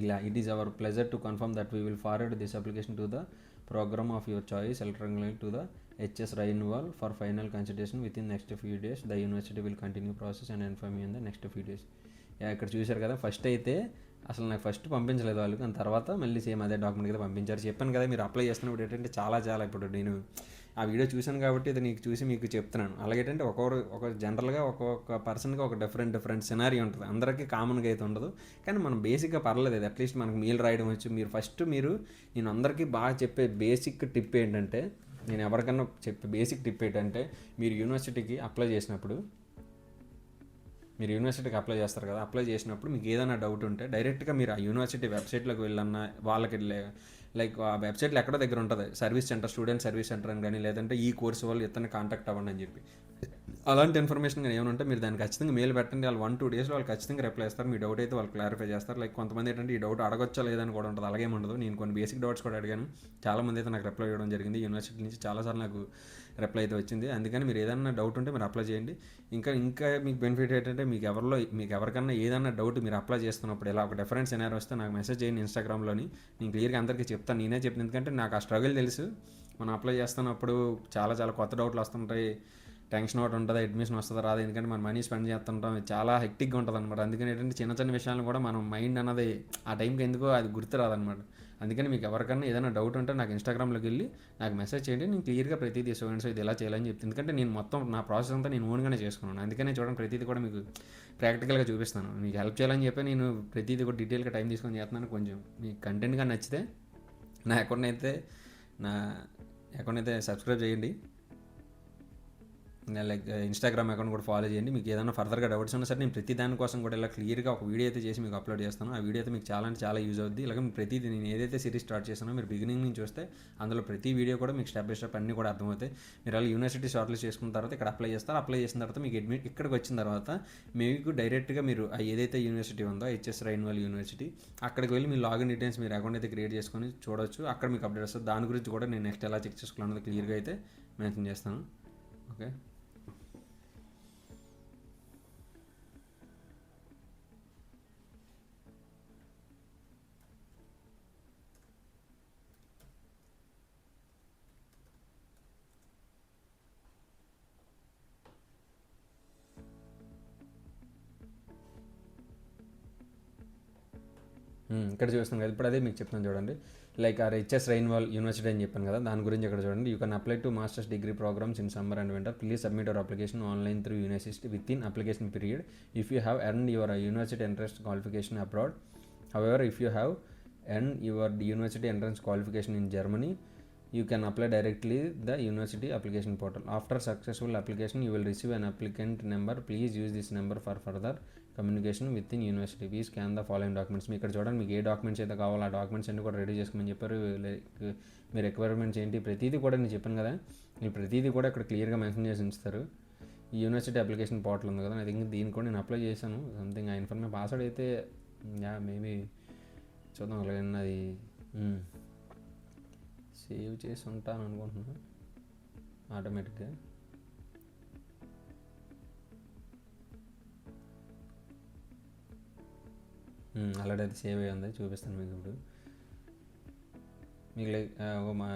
ఇలా it is our pleasure to confirm that we will forward this application to the programme of your choice electronically to the HS Rainwall for final consideration within next few days. The university will continue process and inform you in the next few days. ఇక్కడ చూశారు కదా, first అయితే అసలు నాకు first పంపించలేదు వాళ్ళు, కానీ తర్వాత మళ్ళీ సేమ్ అదే డాక్యుమెంట్ కదా పంపించారు. చెప్పాను కదా మీరు అప్లై చేస్తున్నప్పుడు ఏంటంటే చాలా ఇప్పుడు నేను ఆ వీడియో చూశాను కాబట్టి ఇది మీకు చెప్తున్నాను. అలాగేంటంటే ఒక జనరల్గా ఒక్కొక్క పర్సన్గా ఒక డిఫరెంట్ సినారీ ఉంటుంది, అందరికీ కామన్గా అయితే ఉండదు. కానీ మనం బేసిక్గా పర్లేదు, అది అట్లీస్ట్ మనకు మెయిల్ రాయడం వచ్చు. నేను అందరికీ బాగా చెప్పే బేసిక్ టిప్ ఏంటంటే, నేను ఎవరికన్నా చెప్పే బేసిక్ టిప్ ఏంటంటే, మీరు యూనివర్సిటీకి అప్లై చేస్తారు కదా, అప్లై చేసినప్పుడు మీకు ఏదైనా డౌట్ ఉంటే డైరెక్ట్గా మీరు ఆ యూనివర్సిటీ వెబ్సైట్లోకి వెళ్ళన్నా వాళ్ళకి లైక్ ఆ వెబ్సైట్లో ఎక్కడో దగ్గర ఉంటుంది service centre, student service centre అని కానీ, లేదంటే ఈ కోర్సు వాళ్ళు ఇతన్ని కాంటాక్ట్ అవ్వండి అని చెప్పి అలాంటి ఇన్ఫర్మేషన్ కానీ ఏమైనా ఉంటే మీరు దానికి ఖచ్చితంగా మెయిల్ పెట్టండి. వాళ్ళు 1-2 డేస్లో వాళ్ళు ఖచ్చితంగా రిప్లై చేస్తారు. మీ డౌట్ అయితే వాళ్ళు క్లారిఫై చేస్తారు. లైక్ కొంతమంది ఏంటంటే ఈ డౌట్ అడగొచ్చా లేదని కూడా ఉంటుంది, అలాగే ఉండదు. నేను కొన్ని బేసిక్ డౌట్స్ కూడా అడిగాను, చాలామంది అయితే నాకు రిప్లై ఇవ్వడం జరిగింది. యూనివర్సిటీ నుంచి చాలాసార్లు నాకు రిప్లై అయితే వచ్చింది. అందుకని మీరు ఏదైనా డౌట్ ఉంటే మీరు అప్లై చేయండి. ఇంకా మీకు బెనిఫిట్ ఏంటంటే, మీకు ఎవరికన్నా ఏదైనా డౌట్ మీరు అప్లై చేస్తున్నప్పుడు ఇలా ఒక డిఫరెంట్ సినారీ వస్తే నాకు మెసేజ్ చేయండి ఇన్స్టాగ్రామ్లోని. నేను క్లియర్గా అందరికీ చెప్తాను, నేనే చెప్పిన, ఎందుకంటే నాకు ఆ స్ట్రగుల్ తెలుసు. మనం అప్లై చేస్తున్నప్పుడు చాలా కొత్త డౌట్లు వస్తుంటాయి, టెన్షన్ ఒకటి ఉంటుంది, అడ్మిషన్ వస్తుందా రాదు, ఎందుకంటే మనం మనీ స్పెండ్ చేస్తుంటాం, చాలా హెక్టిక్గా ఉంటుంది అనమాట. అందుకని ఏంటంటే చిన్న విషయాలను కూడా మనం మైండ్ అన్నది ఆ టైంకి ఎందుకో అది గుర్తు రాదనమాట. అందుకని మీకు ఎవరికన్నా ఏదైనా డౌట్ ఉంటే నాకు ఇన్స్టాగ్రామ్లోకి వెళ్ళి నాకు మెసేజ్ చేయండి, నేను క్లియర్గా ప్రతిదీ సో ఇది ఎలా చేయాలని చెప్తాను. ఎందుకంటే నేను మొత్తం నా ప్రాసెస్ అంతా నేను ఓన్గానే చేసుకున్నాను. అందుకనే చూడండి ప్రతిదీ కూడా మీకు ప్రాక్టికల్గా చూపిస్తాను. మీకు హెల్ప్ చేయాలని చెప్పి నేను ప్రతిదీ కూడా డీటెయిల్గా టైం తీసుకొని చేస్తున్నాను. కొంచెం మీకు కంటెంట్గా నచ్చితే నా అకౌంట్ అయితే సబ్స్క్రైబ్ చేయండి. లైక్ ఇన్స్టాగ్రామ్ అకౌంట్ కూడా ఫాలో చేయండి. మీకు ఏదైనా ఫర్దర్గా డౌట్స్ ఉన్నా సరే నేను ప్రతి దానికోసం కూడా ఇలా క్లియర్గా ఒక వీడియో అయితే చేసి మీకు అప్లోడ్ చేస్తాను. ఆ వీడియో అయితే మీకు చాలా అంటే చాలా యూజ్ అవుద్ది. ఇలాగ ప్రతిదీ నేను ఏదైతే సిరీస్ స్టార్ట్ చేస్తానో మీరు బిగినింగ్ నుంచి చూస్తే అందులో ప్రతి వీడియో కూడా మీకు స్టెప్ బై స్టెప్ అన్నీ కూడా అర్థమవుతాయి. మీరు అలా యూనివర్సిటీ షార్ట్ లిస్ట్ చేసుకున్న తర్వాత ఇక్కడ అప్లై చేస్తారు. అప్లై చేసిన తర్వాత మీకు ఇక్కడికి వచ్చిన తర్వాత మీకు డైరెక్ట్గా మీరు ఏదైతే యూనివర్సిటీ ఉందో హెచ్ఎస్ రైన్వాల్ యూనివర్సిటీ అక్కడికి వెళ్ళి మీ లాగిన్ డీటెయిల్స్ మీరు అకౌంట్ అయితే క్రియేట్ చేసుకొని చూడొచ్చు. అక్కడ మీకు అప్డేట్ వస్తుంది. దాని గురించి కూడా నేను నెక్స్ట్ ఎలా చెక్ చేసుకోవాలన్నది క్లియర్గా అయితే మెన్షన్ చేస్తాను. ఓకే, ఇక్కడ చూస్తున్నాం కదా, ఇప్పుడు అదే మీకు చెప్తాను చూడండి. లైక్ హెచ్ఎస్ రైన్వాల్ యూనివర్సిటీ అని చెప్పాను కదా, దాని గురించి ఇక్కడ చూడండి. You can apply to masters degree programmes in summer and winter. Please submit your application online through university within application period if you have earned your university entrance qualification abroad. However if you have earned your university entrance qualification in Germany you can apply directly the university application portal. After successful application you will receive an applicant number. Please use this number for further communication with in university. Please scan the following documents. మీ ఇక్కడ చూడండి మీకు ఏ documents అయితే కావాలో ఆ documents అన్ని కూడా ready చేసుకోమని చెప్పారు. లైక్ మీ రిక్వైర్మెంట్స్ ఏంటి ప్రతిదీ కూడా నేను చెప్పాను కదా, మీరు ప్రతిదీ కూడా ఇక్కడ క్లియర్గా మెన్షన్ చేసి ఉంచుతారు. ఈ యూనివర్సిటీ అప్లికేషన్ పోర్టల్ ఉంది కదా, ఐ థింక్ దీన్ని కూడా నేను అప్లై చేశాను. సంథింగ్ ఆ ఇన్ఫర్మేషన్ పాస్వర్డ్ అయితే మేబీ చూద్దాం అలాగే అది సేవ్ చేసి ఉంటాను అనుకుంటున్నాను ఆటోమేటిక్గా. ఆల్రెడీ అది సేవ్ అయ్యి ఉంది, చూపిస్తాను మీకు ఇప్పుడు. మీకు లైక్ మా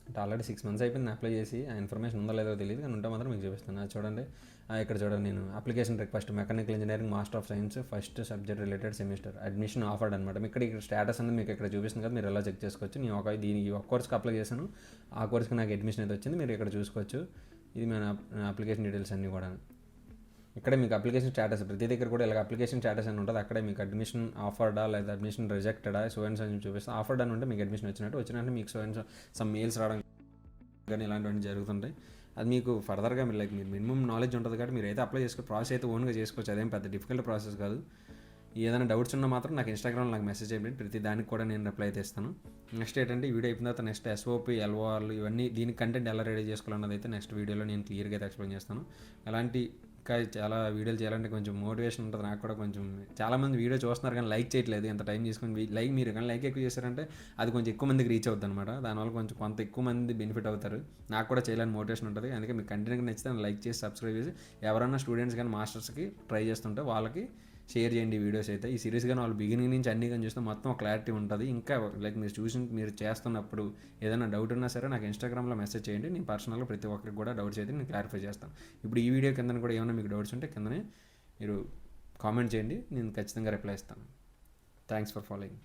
అంటే ఆల్రెడీ 6 months అయిపోయింది అప్లై చేసి. ఆ ఇన్ఫర్మేషన్ ఉందో లేదో తెలియదు, కానీ ఉంటే మాత్రం మీకు చూపిస్తాను. అది చూడండి, ఇక్కడ చూడండి నేను application request mechanical engineering master of science first subject related semester admission offered అనమాట. ఇక్కడ స్టేటస్ అనేది మీకు ఇక్కడ చూపిస్తుంది కదా, మీరు ఎలా చెక్ చేసుకోవచ్చు. నేను దీనికి ఒక కోర్స్కి అప్లై చేశాను, ఆ కోర్స్కి నాకు అడ్మిషన్ అయితే వచ్చింది, మీరు ఇక్కడ చూసుకోవచ్చు. ఇది మన అప్లికేషన్ డీటెయిల్స్ అన్నీ కూడా. ఇక్కడ మీకు అప్లికేషన్ స్టేటస్ ప్రతి దగ్గర కూడా ఇలా అప్లికేషన్ స్టేటస్ అని ఉంటుంది. అక్కడే మీకు అడ్మిషన్ ఆఫర్డా లేదా అడ్మిషన్ రిజెక్టెడా సో అని చూపిస్తే ఆఫర్డ్ అని ఉంటే మీకు అడ్మిషన్ వచ్చినట్టు మీకు సమ్ మెయిల్స్ రావడం కానీ ఇలాంటివన్నీ జరుగుతుంటాయి. అది మీకు ఫర్దర్గా మీరు లైక్ మీరు మినిమం నాలెడ్జ్ ఉంటుంది కాబట్టి మీరు అయితే అప్లై ప్రాసెస్ అయితే ఓన్గా చేసుకోవచ్చు. అదేం పెద్ద డిఫికల్ట్ ప్రాసెస్ కాదు. ఏదైనా డౌట్స్ ఉన్నా మాత్రం నాకు ఇన్స్టాగ్రామ్లో నాకు మెసేజ్ చేయండి, ప్రతి దానికి కూడా నేను రిప్లై అయితే ఇస్తాను. నెక్స్ట్ ఏంటంటే ఈ వీడియో అయిపోయిన తర్వాత నెక్స్ట్ ఎస్ఓపి ఎల్ఓఆర్లు ఇవన్నీ దీనికి కంటెంట్ ఎలా రెడీ చేసుకోవాలన్నది అయితే నెక్స్ట్ వీడియోలో నేను క్లియర్గా అయితే ఎక్స్ప్లెయిన్ చేస్తాను. అలాంటి ఇంకా చాలా వీడియోలు చేయాలంటే కొంచెం మోటివేషన్ ఉంటుంది నాకు కూడా. కొంచెం చాలామంది వీడియో చూస్తున్నారు కానీ లైక్ చేయట్లేదు, ఎంత టైం తీసుకొని మీరు కానీ లైక్ ఎక్కువ చేశారంటే అది కొంచెం ఎక్కువ మందికి రీచ్ అవుతుంది అనమాట. దానివల్ల కొంత ఎక్కువ మంది బెనిఫిట్ అవుతారు, నాకు కూడా చేయాలని మోటివేషన్ ఉంటుంది. అందుకే మీకు కంటెంట్ నచ్చితే లైక్ చేసి సబ్స్క్రైబ్ చేసి ఎవరైనా స్టూడెంట్స్ కానీ మాస్టర్స్కి ట్రై చేస్తుంటే వాళ్ళకి షేర్ చేయండి వీడియోస్ అయితే. ఈ సిరీస్ కానీ వాళ్ళు బిగినింగ్ నుంచి అన్ని కానీ చూస్తే మొత్తం క్లారిటీ ఉంటుంది. ఇంకా లైక్ మీరు చేస్తున్నప్పుడు ఏదైనా డౌట్ ఉన్నా సరే నాకు ఇన్స్టాగ్రామ్లో మెసేజ్ చేయండి, నేను పర్సనల్గా ప్రతి ఒక్కరికి కూడా డౌట్స్ అయితే నేను క్లారిఫై చేస్తాను. ఇప్పుడు ఈ వీడియో కింద కూడా ఏమైనా మీకు డౌట్స్ ఉంటే కిందనే మీరు కామెంట్ చేయండి, నేను ఖచ్చితంగా రిప్లై ఇస్తాను. Thanks for following.